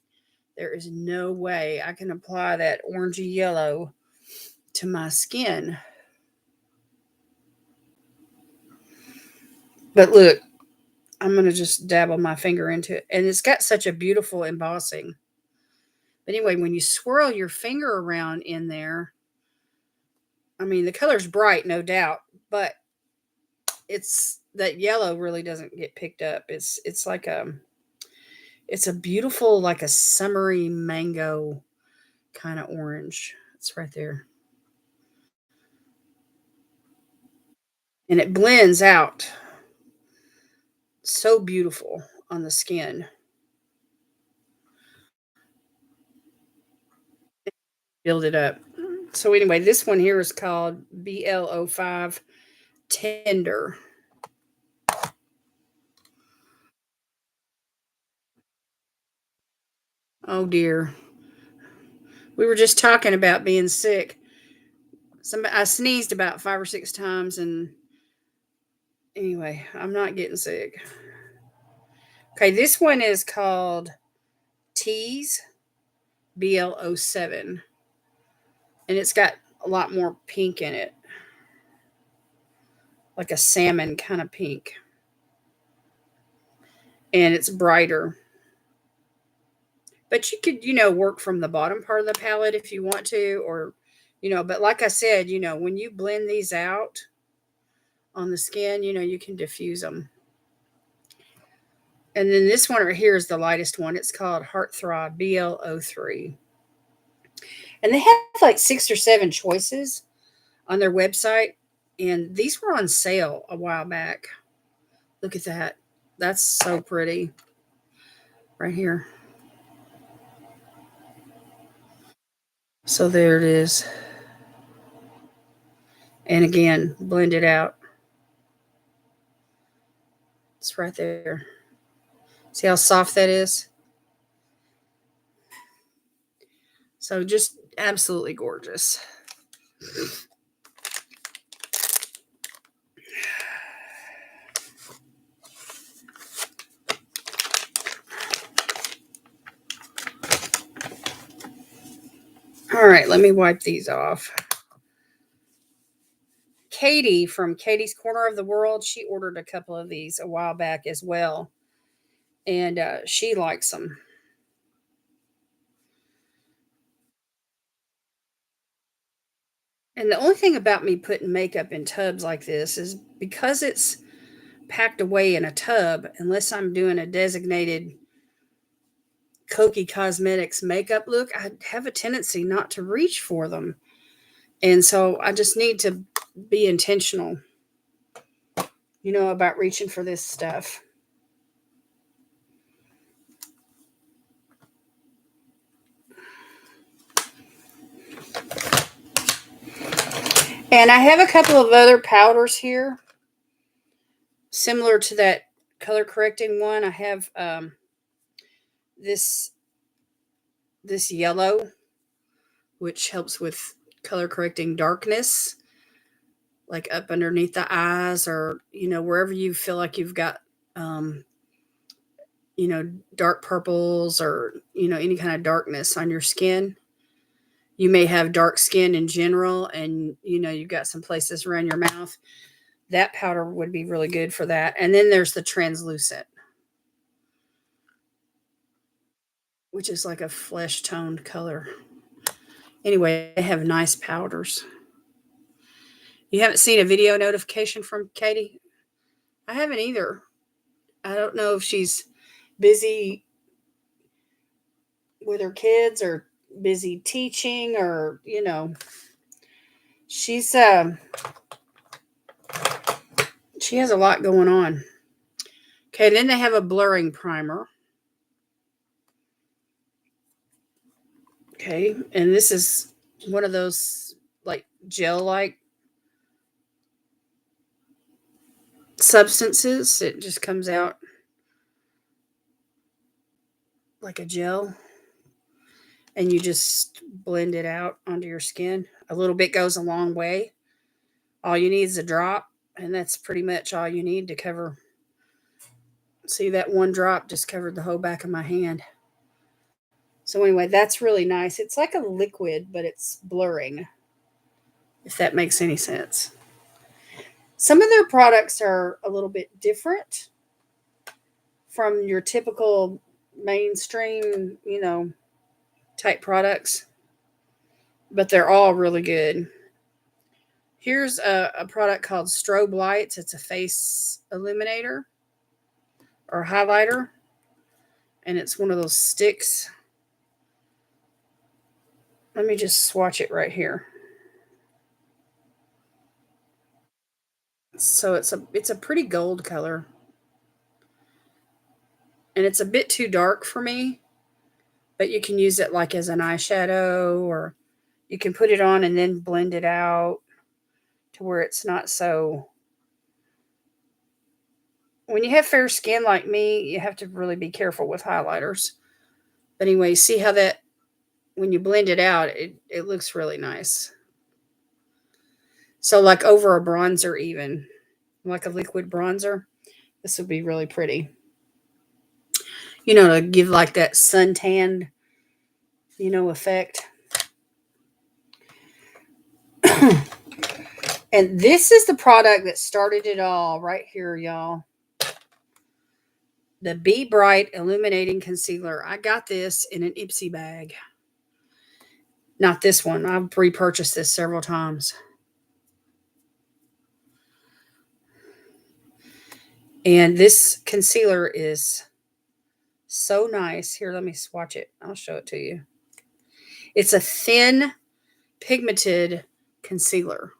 there is no way I can apply that orangey yellow to my skin. But look, I'm going to just dabble my finger into it. And it's got such a beautiful embossing. But anyway, when you swirl your finger around in there, I mean, the color's bright, no doubt, but it's that yellow really doesn't get picked up. It's like it's a beautiful, like a summery mango kind of orange. It's right there. And it blends out so beautiful on the skin. Build it up. So anyway, this one here is called BL05 Tender. Oh dear. We were just talking about being sick. I sneezed about 5 or 6 times, and anyway, I'm not getting sick. Okay, this one is called Tease BL07, and it's got a lot more pink in it, like a salmon kind of pink, and it's brighter. But you could, work from the bottom part of the palette if you want to, or, But like I said, when you blend these out on the skin, you can diffuse them. And then this one right here is the lightest one. It's called Heartthrob BL03. And they have like 6 or 7 choices on their website. And these were on sale a while back. Look at that. That's so pretty. Right here. So there it is. And again, blend it out. It's right there. See how soft that is? So just absolutely gorgeous. All right, let me wipe these off. Katie from Katie's Corner of the World, she ordered a couple of these a while back as well. And she likes them. And the only thing about me putting makeup in tubs like this is because it's packed away in a tub, unless I'm doing a designated Kokie Cosmetics makeup look, I have a tendency not to reach for them. And so I just need to be intentional, about reaching for this stuff. And I have a couple of other powders here, similar to that color correcting one. I have this yellow, which helps with color correcting darkness, like up underneath the eyes, or wherever you feel like you've got um, dark purples, or any kind of darkness on your skin. You may have dark skin in general, and you've got some places around your mouth. That powder would be really good for that. And then there's the translucent, which is like a flesh toned color. Anyway, they have nice powders. You haven't seen a video notification from Katie? I haven't either. I don't know if she's busy with her kids, or busy teaching, or she's she has a lot going on. Okay, then they have a blurring primer. Okay, and this is one of those like gel like substances. It just comes out like a gel, and you just blend it out onto your skin. A little bit goes a long way. All you need is a drop, and that's pretty much all you need to cover. See, that one drop just covered the whole back of my hand. So anyway, that's really nice. It's like a liquid, but it's blurring, if that makes any sense. Some of their products are a little bit different from your typical mainstream, type products, but they're all really good. Here's a product called Strobe Lights. It's a face illuminator or highlighter, and it's one of those sticks. Let me just swatch it right here. So it's a pretty gold color, and it's a bit too dark for me, but you can use it like as an eyeshadow, or you can put it on and then blend it out to where it's not so. When you have fair skin like me, you have to really be careful with highlighters. But anyway, see how that, when you blend it out, it looks really nice. So like over a bronzer, even like a liquid bronzer, this would be really pretty. To give like that suntan, effect. And this is the product that started it all right here, y'all. The Be Bright Illuminating Concealer. I got this in an Ipsy bag. Not this one. I've repurchased this several times. And this concealer is so nice. Here, let me swatch it. I'll show it to you. It's a thin, pigmented concealer.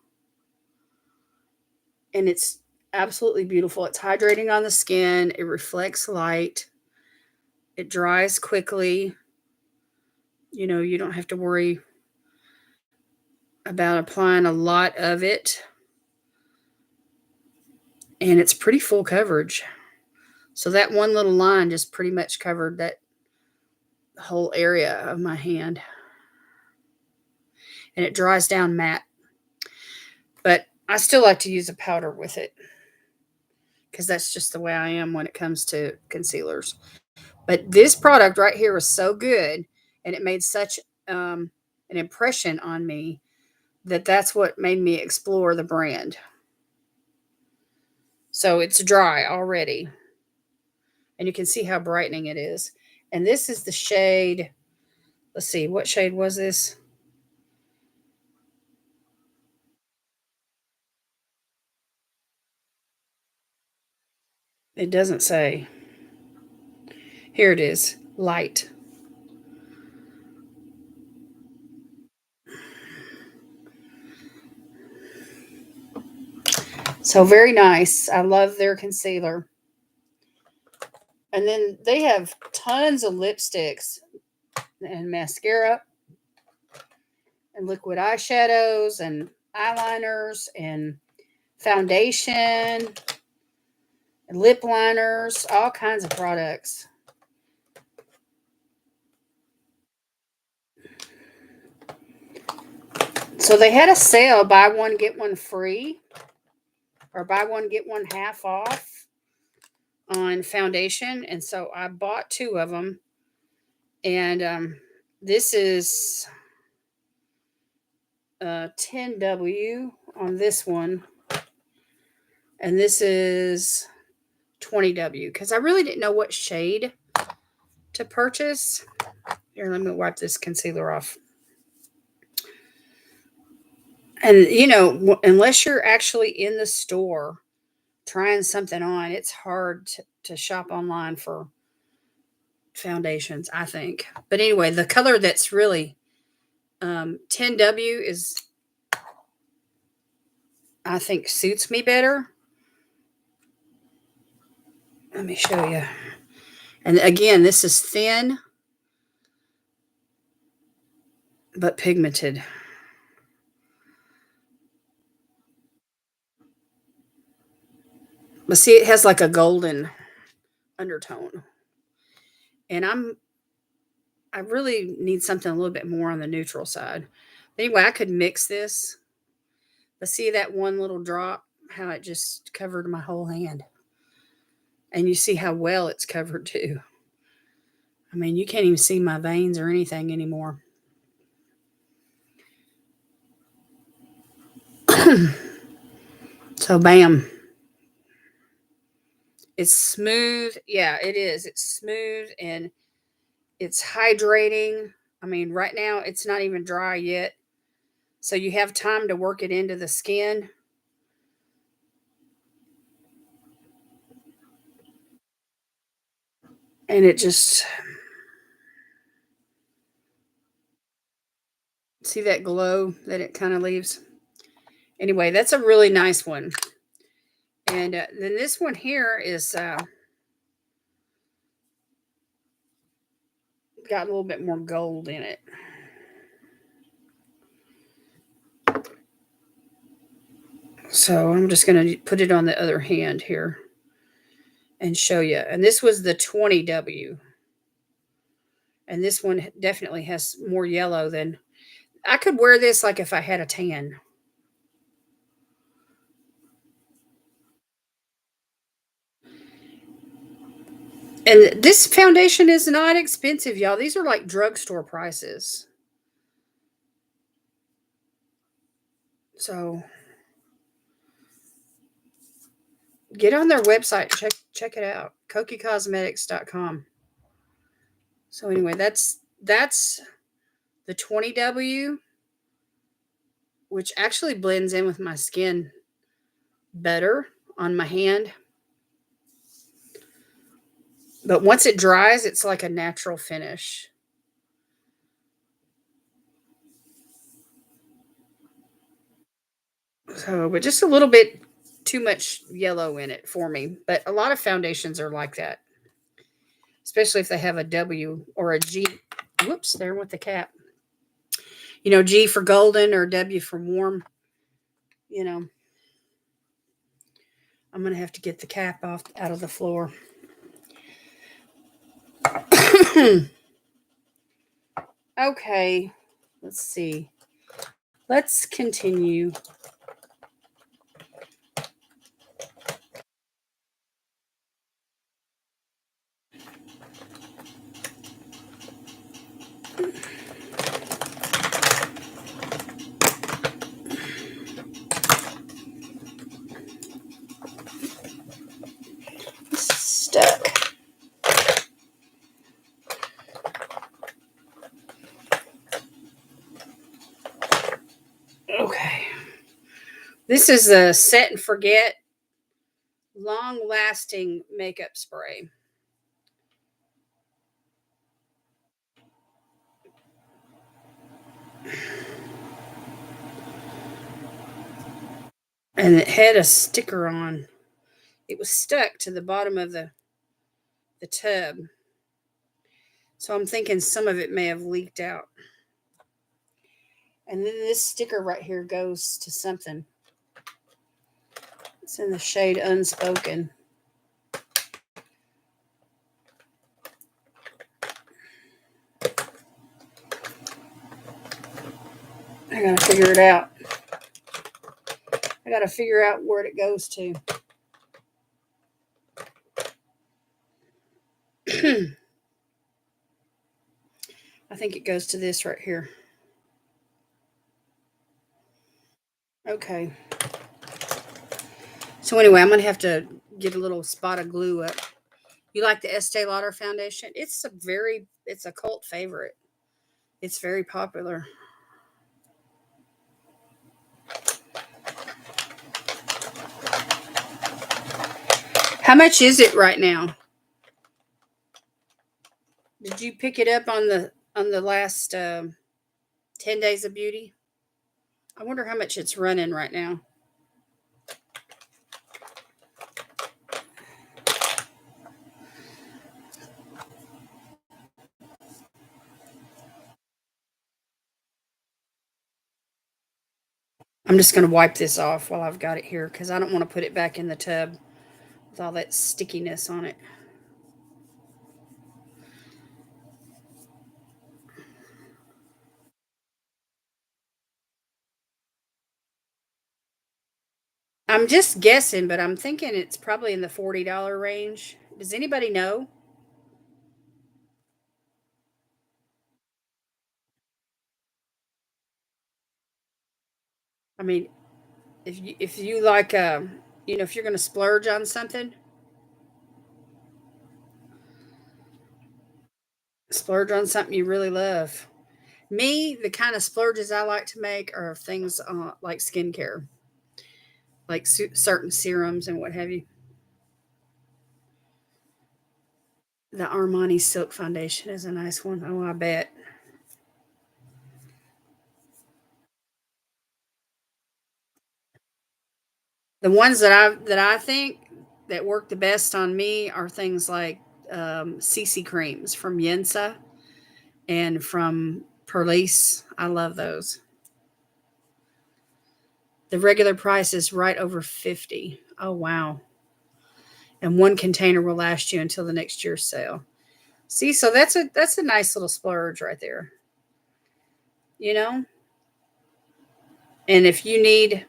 And it's absolutely beautiful. It's hydrating on the skin. It reflects light. It dries quickly. You know, you don't have to worry about applying a lot of it. And it's pretty full coverage. So that one little line just pretty much covered that whole area of my hand. And it dries down matte. But I still like to use a powder with it because that's just the way I am when it comes to concealers. But this product right here was so good, and it made such an impression on me that that's what made me explore the brand. So it's dry already, and you can see how brightening it is. And this is the shade. Let's see, what shade was this? It doesn't say. Here it is, light. So very nice. I love their concealer. And then they have tons of lipsticks and mascara and liquid eyeshadows and eyeliners and foundation and lip liners, all kinds of products. So they had a sale, buy one, get one free, or buy one, get one half off on foundation. And so I bought two of them. And this is 10W on this one. And this is 20W because I really didn't know what shade to purchase. Here, let me wipe this concealer off. And, you know, unless you're actually in the store trying something on, it's hard to shop online for foundations, I think. But anyway, the color that's really 10W is, I think, suits me better. Let me show you. And again, this is thin but pigmented. But see, it has like a golden undertone. And I really need something a little bit more on the neutral side. Anyway, I could mix this. But see that one little drop, how it just covered my whole hand. And you see how well it's covered too. I mean, you can't even see my veins or anything anymore. So, bam. It's smooth. Yeah, it is. It's smooth and it's hydrating. I mean, right now it's not even dry yet. So you have time to work it into the skin. And it just, see that glow that it kind of leaves? Anyway, that's a really nice one. And then this one here is got a little bit more gold in it. So I'm just going to put it on the other hand here and show you. And this was the 20W. And this one definitely has more yellow than, I could wear this like if I had a tan. And this foundation is not expensive, y'all. These are like drugstore prices. So get on their website, check it out. kokiecosmetics.com. So anyway, that's the 20W, which actually blends in with my skin better on my hand. But once it dries, it's like a natural finish. So, but just a little bit too much yellow in it for me. But a lot of foundations are like that, especially if they have a W or a G. Whoops, there went the cap. G for golden or W for warm. You know, I'm going to have to get the cap off out of the floor. Okay, let's see. Let's continue. Stuck. Okay. This is a set and forget long lasting makeup spray. And it had a sticker on. It was stuck to the bottom of the tub. So I'm thinking some of it may have leaked out. And then this sticker right here goes to something. It's in the shade Unspoken. I gotta figure it out. I gotta figure out where it goes to. I think it goes to this right here. Okay. So anyway, I'm gonna have to get a little spot of glue up. You like the Estee Lauder foundation? It's a cult favorite. It's very popular. How much is it right now? Did you pick it up on the last 10 Days of Beauty? I wonder how much it's running right now. I'm just going to wipe this off while I've got it here because I don't want to put it back in the tub with all that stickiness on it. I'm just guessing, but I'm thinking it's probably in the $40 range. Does anybody know? I mean, if you like if you're going to splurge on something, splurge on something you really love. Me, the kind of splurges I like to make are things like skincare, like certain serums and what have you. The Armani Silk Foundation is a nice one. Oh, I bet. The ones that I think that work the best on me are things like CC creams from Yensa and from Perlice. I love those. The regular price is right over 50. Oh wow. And one container will last you until the next year's sale. See, so that's a nice little splurge right there. You know? And if you need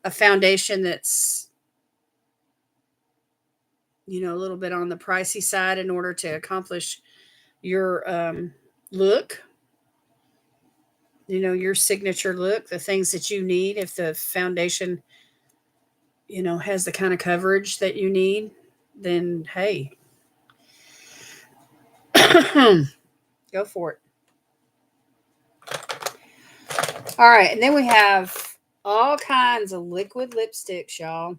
a foundation that's, a little bit on the pricey side in order to accomplish your look, your signature look, the things that you need, if the foundation, has the kind of coverage that you need, then hey, go for it. All right, and then we have all kinds of liquid lipsticks, y'all.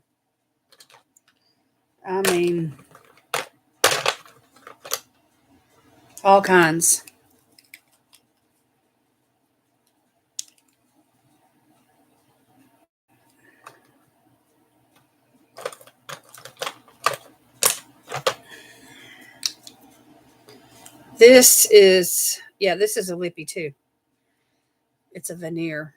I mean, all kinds. This is a lippy too. It's a veneer.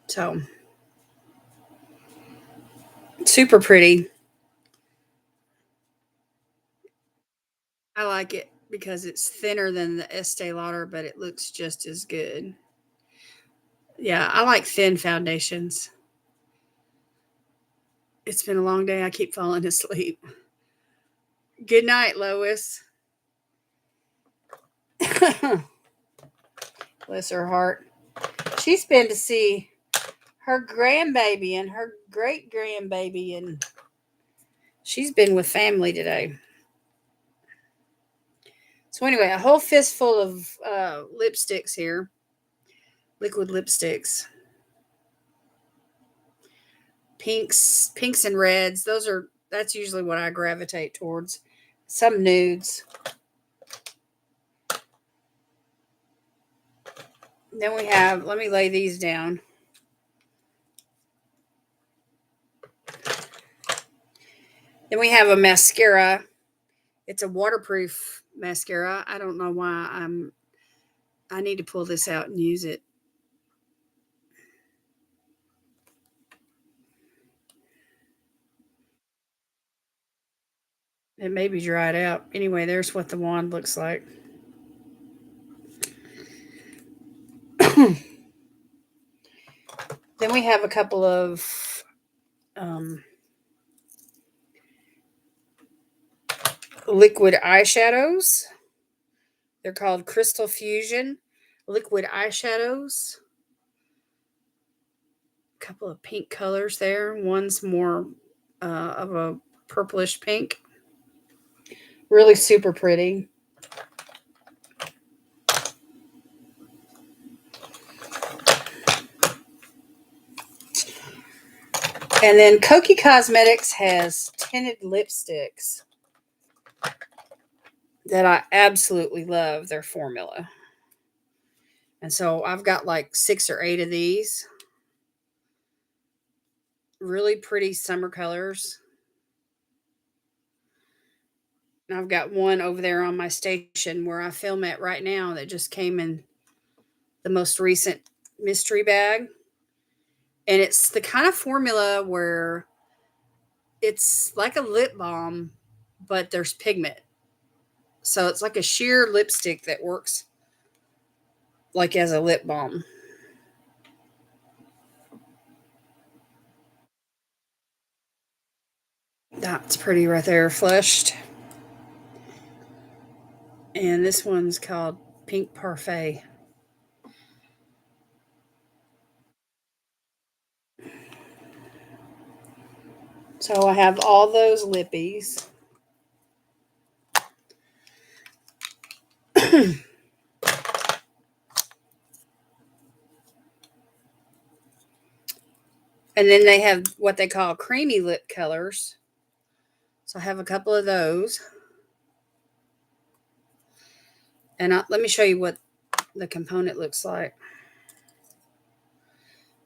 So super pretty. I like it because it's thinner than the Estee Lauder, but it looks just as good. Yeah, I like thin foundations. It's been a long day. I keep falling asleep. Good night, Lois. Bless her heart. She's been to see her grandbaby and her great grandbaby, and she's been with family today. So, anyway, a whole fistful of lipsticks here, liquid lipsticks. Pinks and reds. That's usually what I gravitate towards. Some nudes. Then we have, let me lay these down. Then we have a mascara. It's a waterproof mascara. I don't know why I need to pull this out and use it. It may be dried out. Anyway, there's what the wand looks like. Then we have a couple of liquid eyeshadows. They're called Crystal Fusion liquid eyeshadows. A couple of pink colors there. One's more of a purplish pink. Really super pretty. And then Kokie Cosmetics has tinted lipsticks that I absolutely love their formula. And so I've got like 6 or 8 of these. Really pretty summer colors. And I've got one over there on my station where I film at right now that just came in the most recent mystery bag. And it's the kind of formula where it's like a lip balm, but there's pigment. So it's like a sheer lipstick that works like as a lip balm. That's pretty right there, flushed. And this one's called Pink Parfait. So I have all those lippies. And then they have what they call creamy lip colors. So I have a couple of those. And let me show you what the component looks like.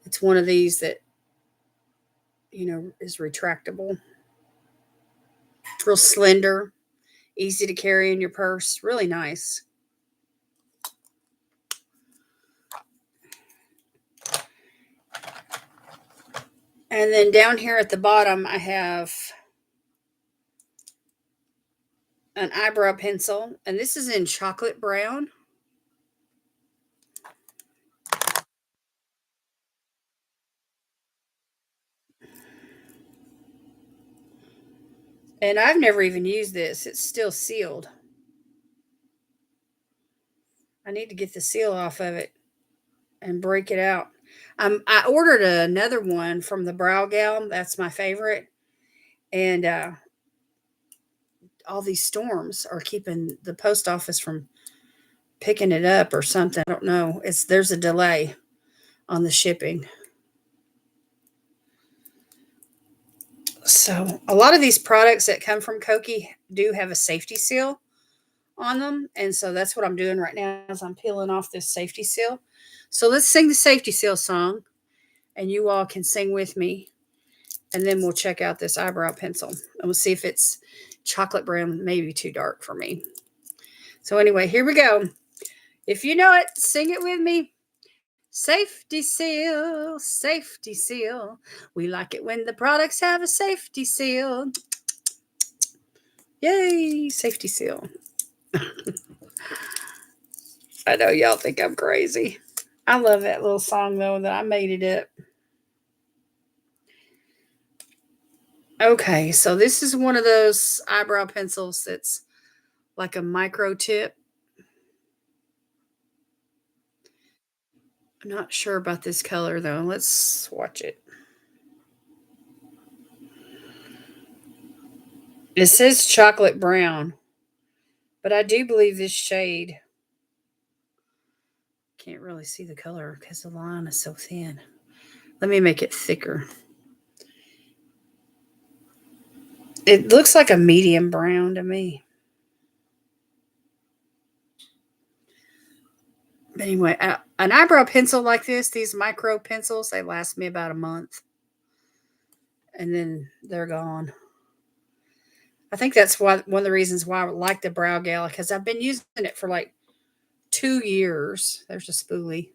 It's one of these that, is retractable. Real slender, easy to carry in your purse. Really nice. And then down here at the bottom, I have an eyebrow pencil. And this is in chocolate brown. And I've never even used this. It's still sealed. I need to get the seal off of it and break it out. I ordered another one from the Brow Gal. That's my favorite. And all these storms are keeping the post office from picking it up or something. I don't know. There's a delay on the shipping. So a lot of these products that come from Kokie do have a safety seal on them, and so that's what I'm doing right now is I'm peeling off this safety seal. So let's sing the safety seal song, and you all can sing with me, and then we'll check out this eyebrow pencil, and we'll see if it's chocolate brown, maybe too dark for me. So anyway, here we go. If you know it, sing it with me. Safety seal, safety seal. We like it when the products have a safety seal. Yay, safety seal. I know y'all think I'm crazy. I love that little song though that I made it up. Okay, so this is one of those eyebrow pencils that's like a micro tip. I'm not sure about this color though. Let's swatch it. It says chocolate brown, but I do believe this shade. Can't really see the color because the line is so thin. Let me make it thicker. It looks like a medium brown to me. But anyway, an eyebrow pencil like this, these micro pencils, they last me about a month. And then they're gone. I think that's one of the reasons why I like the Brow Gal, because I've been using it for like 2 years. There's a spoolie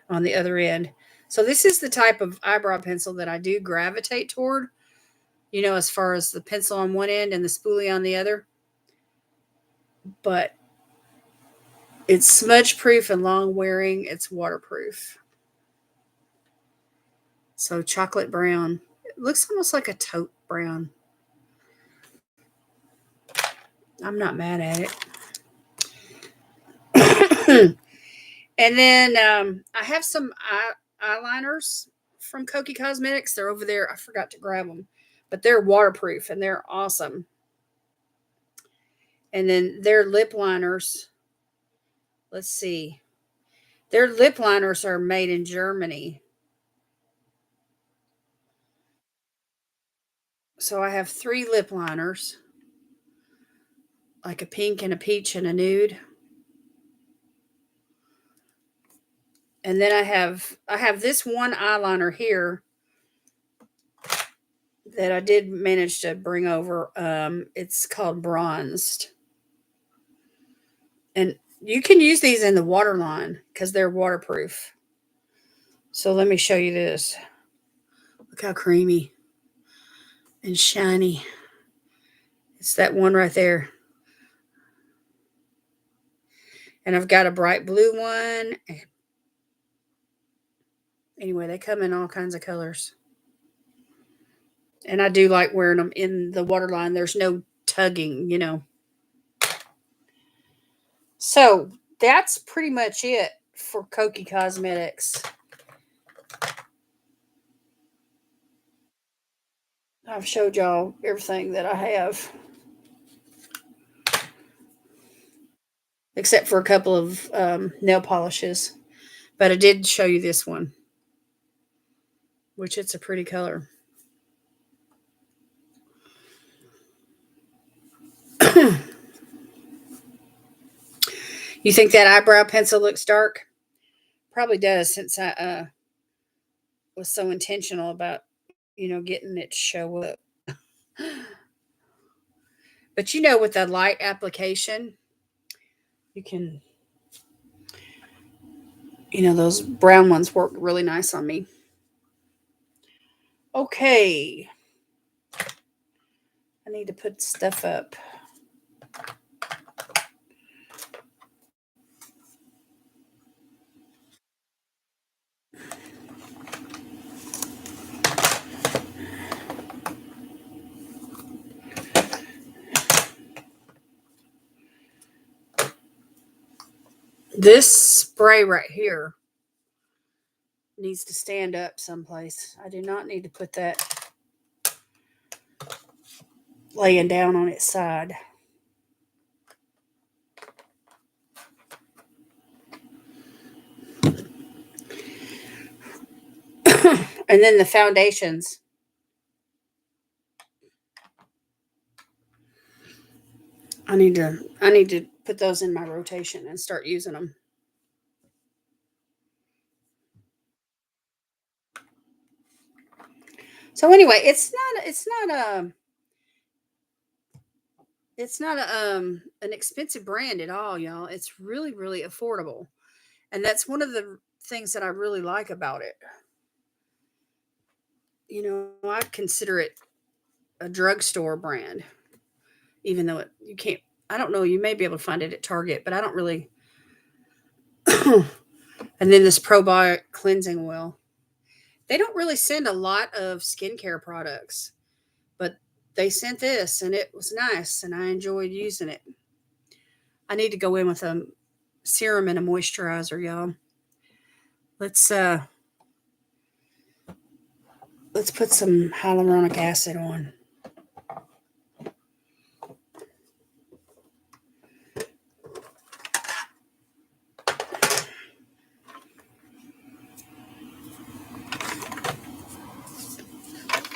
on the other end. So this is the type of eyebrow pencil that I do gravitate toward, as far as the pencil on one end and the spoolie on the other. But it's smudge proof and long wearing. It's waterproof. So chocolate brown. It looks almost like a taupe brown. I'm not mad at it. And then I have some eyeliners from Kokie Cosmetics. They're over there. I forgot to grab them, but they're waterproof and they're awesome. And then their lip liners. Let's see. Their lip liners are made in Germany. So I have 3 lip liners, like a pink and a peach and a nude. And then I have this one eyeliner here that I did manage to bring over. It's called Bronzed. And you can use these in the waterline because they're waterproof. So let me show you this. Look how creamy and shiny. It's that one right there. And I've got a bright blue one. Anyway, they come in all kinds of colors. And I do like wearing them in the waterline. There's no tugging. So that's pretty much it for Kokie Cosmetics. I've showed y'all everything that I have. Except for a couple of nail polishes. But I did show you this one, which it's a pretty color. You think that eyebrow pencil looks dark? Probably does, since I was so intentional about, getting it to show up. But with the light application, you can, those brown ones work really nice on me. Okay. I need to put stuff up. This spray right here needs to stand up someplace. I do not need to put that laying down on its side. And then the foundations. I need to put those in my rotation and start using them. So anyway, it's not an expensive brand at all, y'all. It's really really affordable. And that's one of the things that I really like about it. I consider it a drugstore brand, even though you can't. I don't know. You may be able to find it at Target, but I don't really. And then this probiotic cleansing oil. They don't really send a lot of skincare products, but they sent this, and it was nice, and I enjoyed using it. I need to go in with a serum and a moisturizer, y'all. Let's uh, let's put some hyaluronic acid on.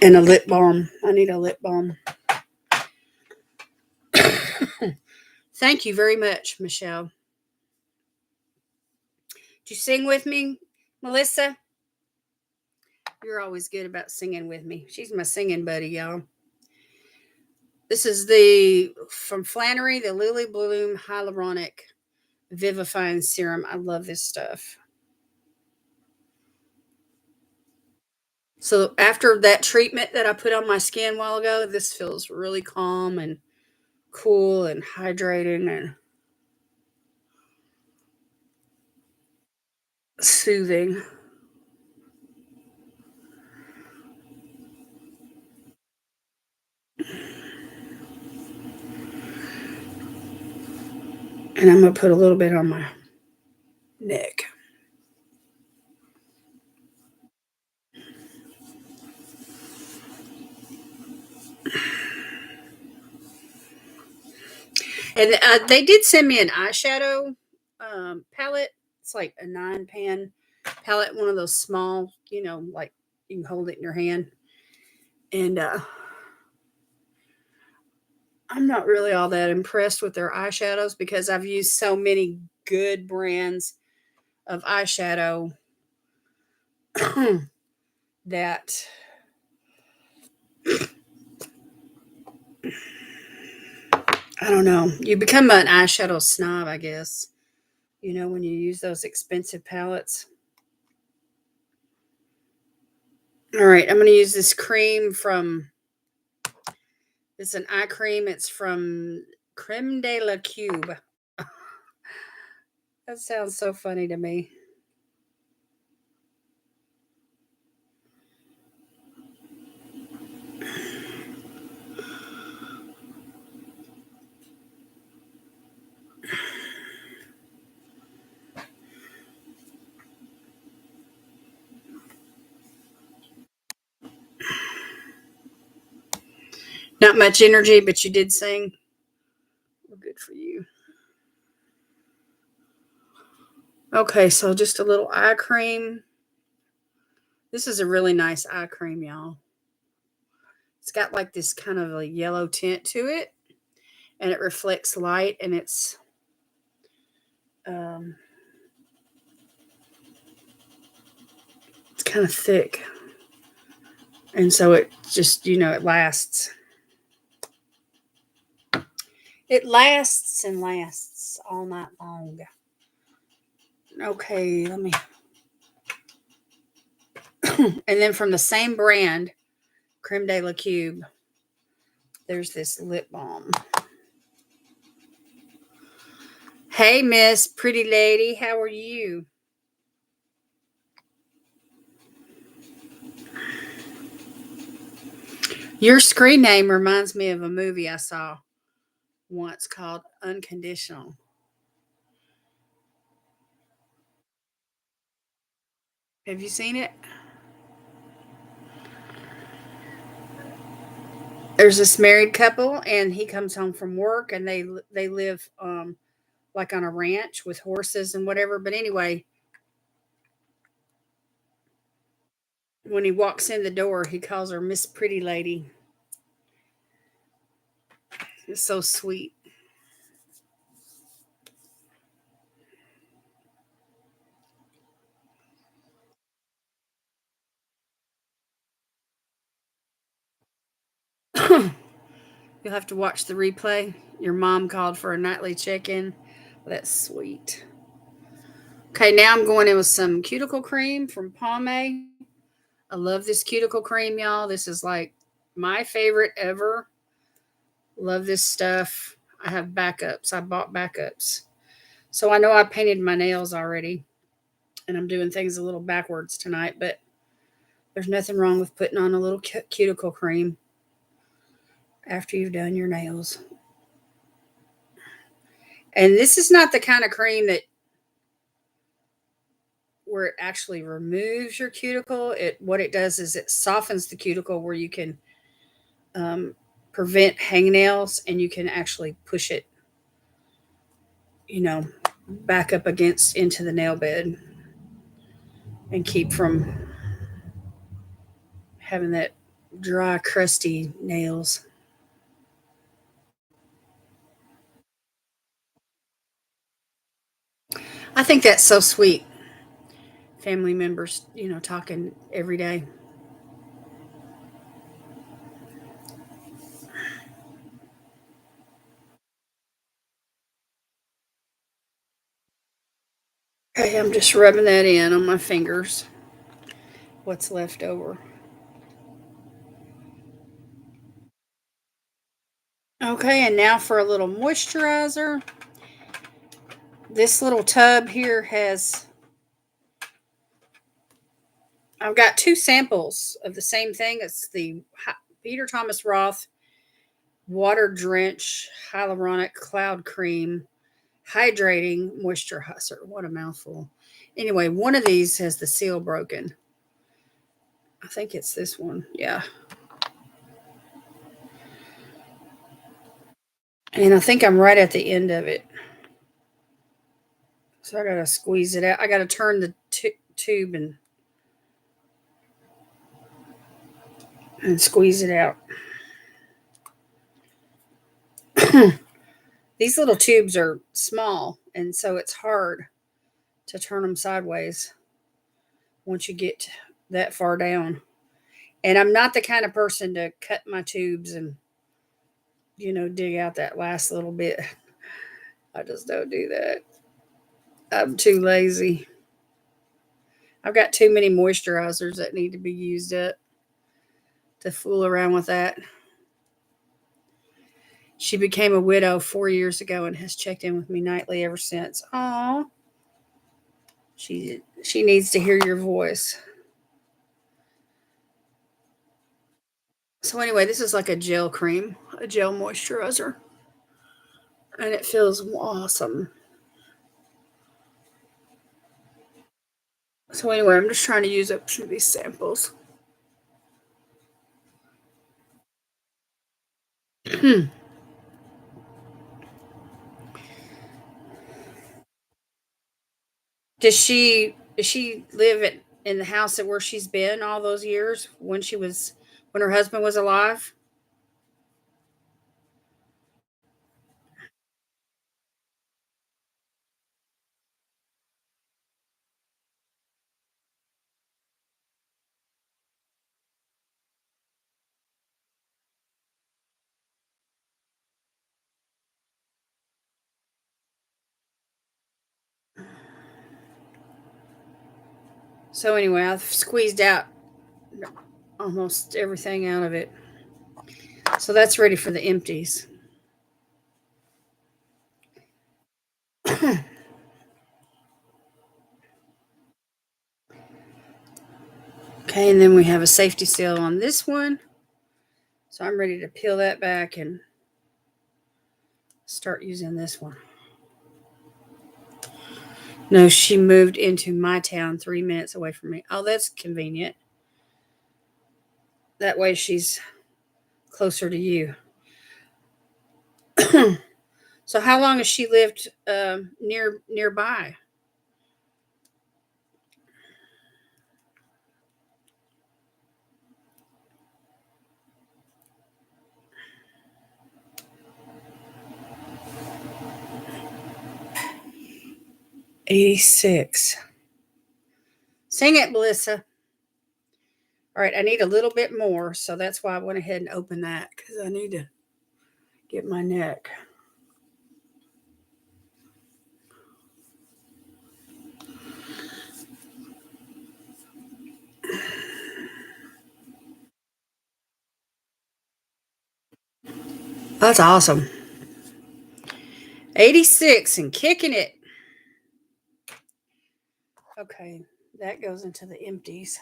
And a lip balm. I need a lip balm. Thank you very much, Michelle. Did you sing with me, Melissa? You're always good about singing with me. She's my singing buddy, y'all. This is the from Flannery, the Lily Bloom Hyaluronic Vivifying Serum. I love this stuff. So after that treatment that I put on my skin a while ago, this feels really calm and cool and hydrating and soothing. And I'm going to put a little bit on my neck. And they did send me an eyeshadow palette. It's like a 9 pan palette, one of those small, like you can hold it in your hand. And I'm not really all that impressed with their eyeshadows because I've used so many good brands of eyeshadow that I don't know. You become an eyeshadow snob, I guess. When you use those expensive palettes. All right, I'm going to use this cream from. It's an eye cream. It's from Creme de la Cube. That sounds so funny to me. Not much energy, but you did sing. Well, good for you. Okay, so just a little eye cream. This is a really nice eye cream, y'all. It's got like this kind of a yellow tint to it, and it reflects light, and um, it's kind of thick, and so it just it lasts. It lasts and lasts all night long. Okay, let me. And then from the same brand, Creme de la Cube, there's this lip balm. Hey, Miss Pretty Lady, how are you? Your screen name reminds me of a movie I saw once called Unconditional. Have you seen it? There's this married couple, and he comes home from work, and they live like on a ranch with horses and whatever. But anyway, when he walks in the door, he calls her Miss Pretty Lady. It's so sweet. You'll have to watch the replay. Your mom called for a nightly check-in. That's sweet. Okay, now I'm going in with some cuticle cream from Pomade. I love this cuticle cream, y'all. This is like my favorite ever. Love this stuff. I have backups. I bought backups. So I know I painted my nails already, and I'm doing things a little backwards tonight, but there's nothing wrong with putting on a little cuticle cream after you've done your nails. And this is not the kind of cream that where it actually removes your cuticle. It what it does is it softens the cuticle where you can um, prevent hangnails, and you can actually push it, you know, back up against into the nail bed and keep from having that dry, crusty nails. I think that's so sweet. Family members, talking every day. Okay, I'm just rubbing that in on my fingers. What's left over. Okay, and now for a little moisturizer. This little tub here has, I've got two samples of the same thing. It's the Peter Thomas Roth Water Drench Hyaluronic Cloud Cream Hydrating Moisturizer. What a mouthful. Anyway, one of these has the seal broken. I think it's this one. Yeah. And I think I'm right at the end of it. So I got to squeeze it out. I got to turn the tube and squeeze it out. These little tubes are small, and so it's hard to turn them sideways once you get that far down. And I'm not the kind of person to cut my tubes and, dig out that last little bit. I just don't do that. I'm too lazy. I've got too many moisturizers that need to be used up to fool around with that. She became a widow 4 years ago and has checked in with me nightly ever since. Aw. She needs to hear your voice. So anyway, this is like a gel cream, a gel moisturizer. And it feels awesome. So anyway, I'm just trying to use up some of these samples. Does she live in the house where she's been all those years when her husband was alive? So anyway, I've squeezed out almost everything out of it. So that's ready for the empties. Okay, and then we have a safety seal on this one. So I'm ready to peel that back and start using this one. No, she moved into my town 3 minutes away from me. Oh, that's convenient. That way she's closer to you. So how long has she lived nearby? 86. Sing it, Melissa. All right, I need a little bit more, so that's why I went ahead and opened that because I need to get my neck. That's awesome. 86 and kicking it. Okay, that goes into the empties.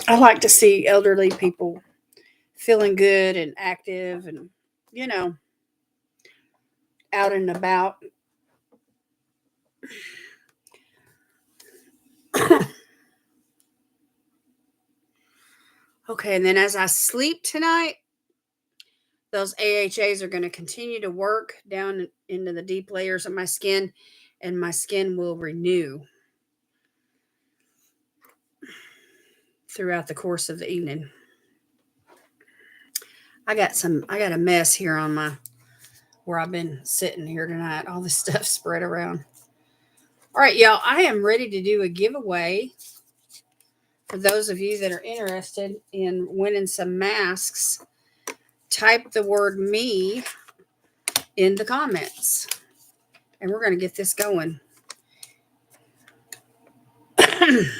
I like to see elderly people feeling good and active and, you know, out and about. Okay, and then as I sleep tonight, those AHAs are going to continue to work down into the deep layers of my skin, and my skin will renew throughout the course of the evening. I got a mess here on my where I've been sitting here tonight. All this stuff spread around. All right, y'all, I am ready to do a giveaway for those of you that are interested in winning some masks. Type the word me in the comments, and we're going to get this going. And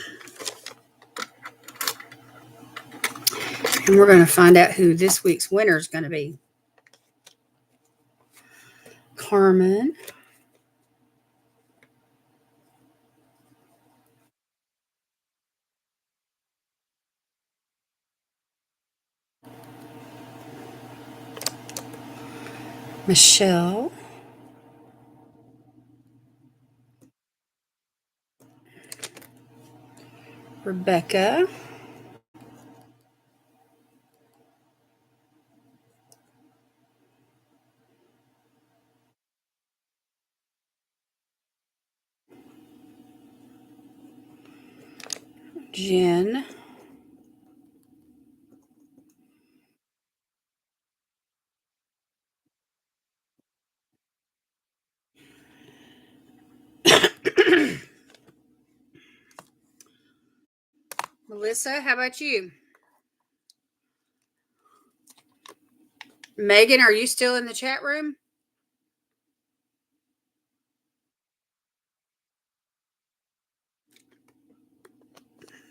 we're going to find out who this week's winner is going to be. Carmen. Michelle. Rebecca. Jen. Melissa, how about you? Megan, are you still in the chat room?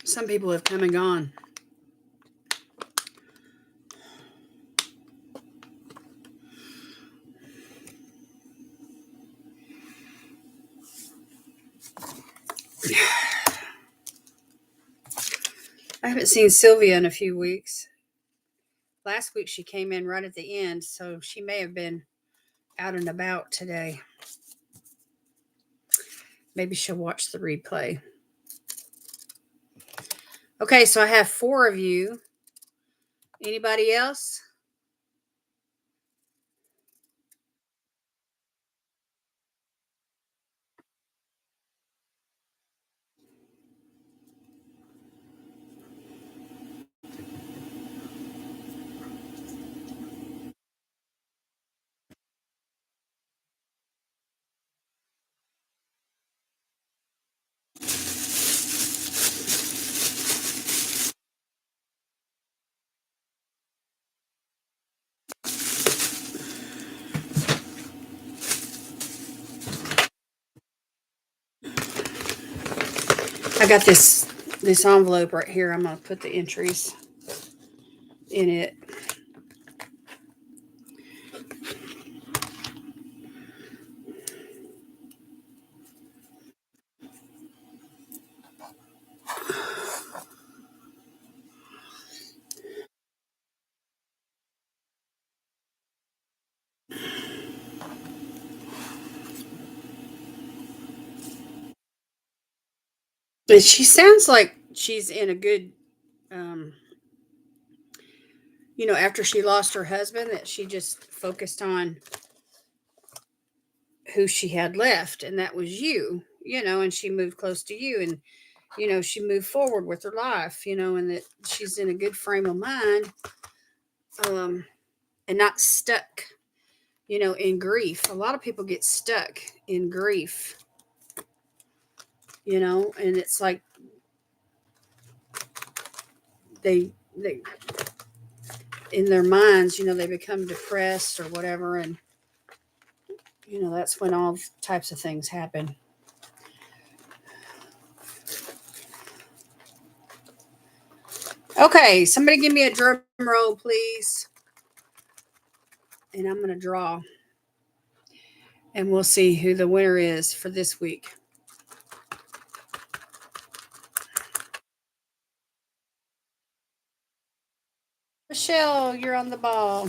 Some people have come and gone. I haven't seen Sylvia in a few weeks. Last week she came in right at the end, so she may have been out and about today. Maybe she'll watch the replay. Okay, so I have 4 of you. Anybody else? I got this envelope right here. I'm going to put the entries in it. But she sounds like she's in a good, um, after she lost her husband, that she just focused on who she had left, and that was you, and she moved close to you, and, she moved forward with her life, and that she's in a good frame of mind, um, and not stuck, in grief. A lot of people get stuck in grief, and it's like they in their minds, they become depressed or whatever, and that's when all types of things happen. Okay, somebody give me a drum roll, please, and I'm gonna draw, and we'll see who the winner is for this week. Michelle, you're on the ball.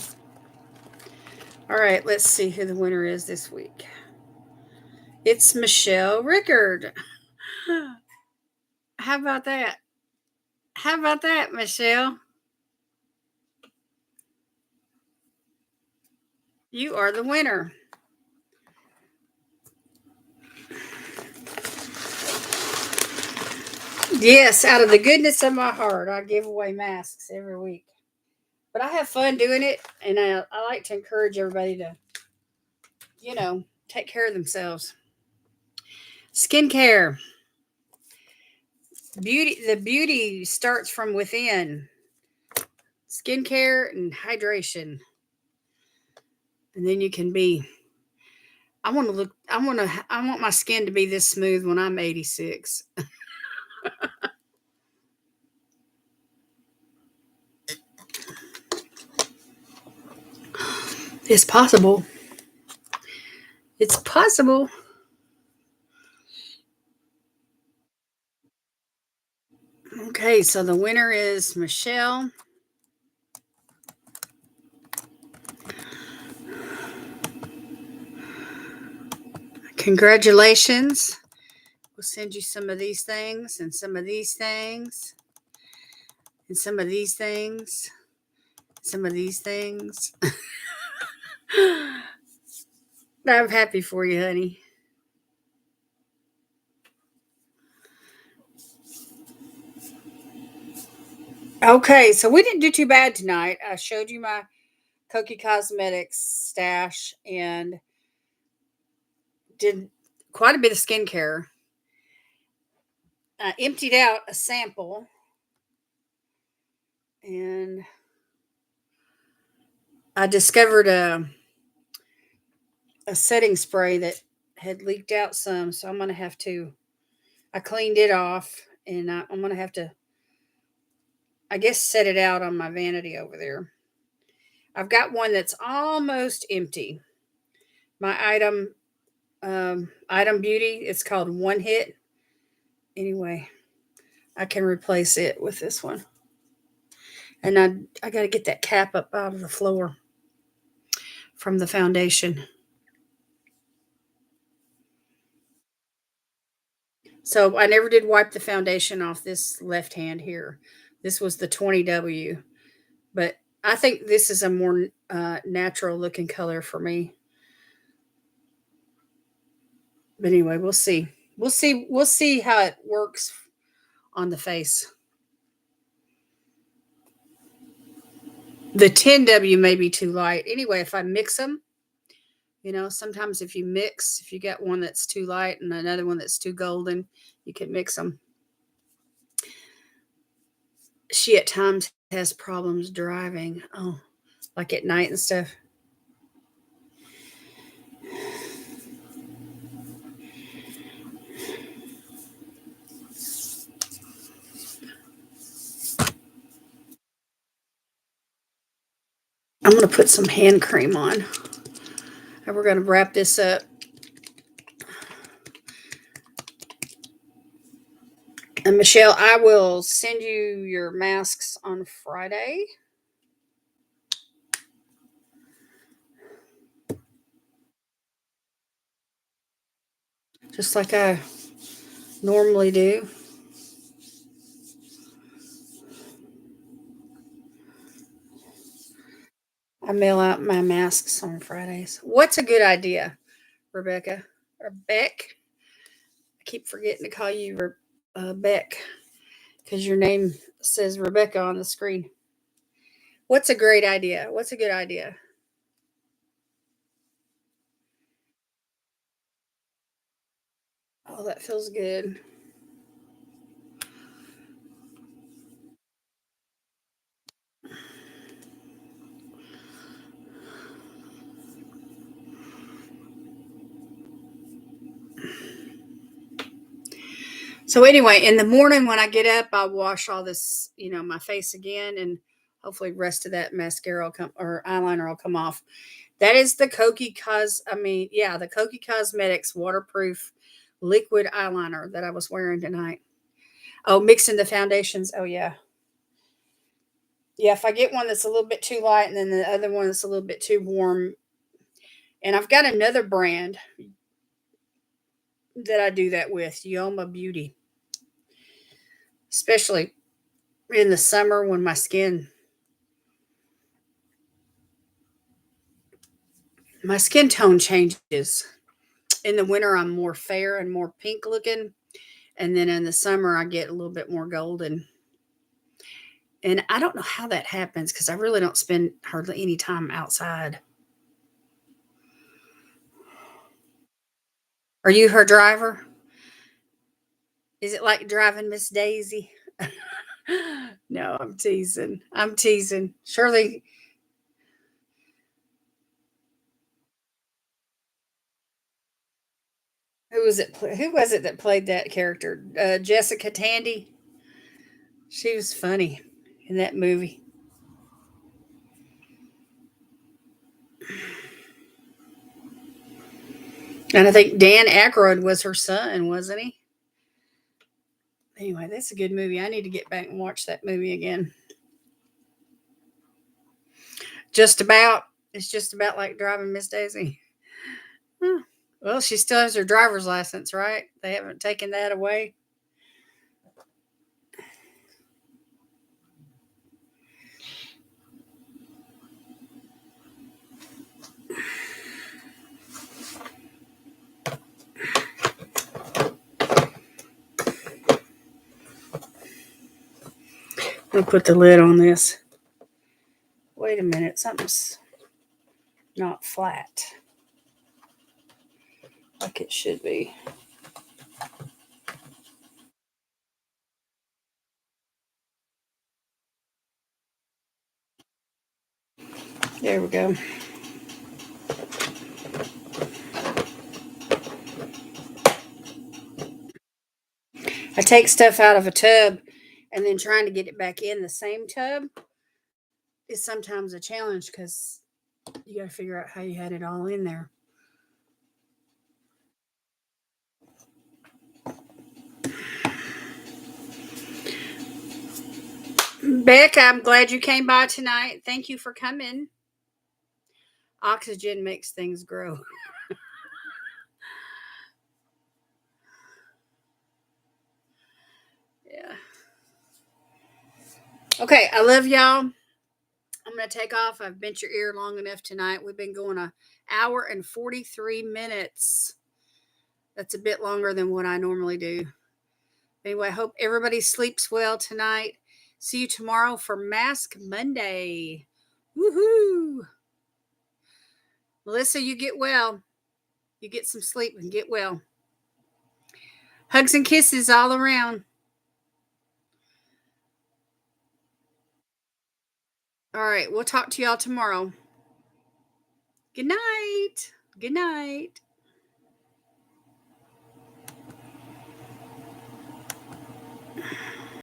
All right, let's see who the winner is this week. It's Michelle Rickard. How about that? How about that, Michelle? You are the winner. Yes, out of the goodness of my heart, I give away masks every week. But I have fun doing it, and I like to encourage everybody to take care of themselves. Skincare. The beauty starts from within. Skincare and hydration. And then you can be I want my skin to be this smooth when I'm 86. It's possible. It's possible. Okay, so the winner is Michelle. Congratulations. We'll send you some of these things and some of these things and some of these things, some of these things. I'm happy for you, honey. Okay, so we didn't do too bad tonight. I showed you my Kokie Cosmetics stash and did quite a bit of skincare. I emptied out a sample and I discovered a setting spray that had leaked out some, so I'm going to have to I cleaned it off, and I'm going to have to, I guess, set it out on my vanity over there. I've got one that's almost empty. My item beauty, it's called One Hit. Anyway, I can replace it with this one. And I got to get that cap up out of the floor from the foundation. So I never did wipe the foundation off this left hand here. This was the 20W, but I think this is a more natural looking color for me. But anyway, we'll see. We'll see how it works on the face. The 10W may be too light. Anyway, if I mix them, sometimes if you get one that's too light and another one that's too golden, you can mix them. She at times has problems driving. Oh, like at night and stuff. I'm going to put some hand cream on. And we're going to wrap this up. And Michelle, I will send you your masks on Friday. Just like I normally do. I mail out my masks on Fridays. What's a good idea, Rebecca? Or Beck? I keep forgetting to call you Beck because your name says Rebecca on the screen. What's a great idea? What's a good idea? Oh, that feels good. So anyway, in the morning when I get up, I wash all this, my face again, and hopefully the rest of that mascara will come or eyeliner will come off. That is the the Kokie Cosmetics waterproof liquid eyeliner that I was wearing tonight. Oh, mixing the foundations. Oh yeah. Yeah, if I get one that's a little bit too light and then the other one that's a little bit too warm. And I've got another brand that I do that with, Yoma Beauty. Especially in the summer when my skin tone changes. In the winter I'm more fair and more pink looking, and then in the summer I get a little bit more golden. And I don't know how that happens because I really don't spend hardly any time outside. Are you her driver? Is it like driving Miss Daisy? No, I'm teasing. I'm teasing. Shirley, who was it? Who was it that played that character? Jessica Tandy. She was funny in that movie. And I think Dan Aykroyd was her son, wasn't he? Anyway, that's a good movie. I need to get back and watch that movie again. Just about. It's just about like driving Miss Daisy. Huh. Well, she still has her driver's license, right? They haven't taken that away. I'll put the lid on this. Wait a minute, something's not flat like it should be. There we go. I take stuff out of a tub and then trying to get it back in the same tub is sometimes a challenge because you got to figure out how you had it all in there. Beck, I'm glad you came by tonight. Thank you for coming. Oxygen makes things grow. Yeah. Okay, I love y'all. I'm going to take off. I've bent your ear long enough tonight. We've been going an hour and 43 minutes. That's a bit longer than what I normally do. Anyway, I hope everybody sleeps well tonight. See you tomorrow for Mask Monday. Woohoo! Melissa, you get well. You get some sleep and get well. Hugs and kisses all around. All right, we'll talk to y'all tomorrow. Good night. Good night.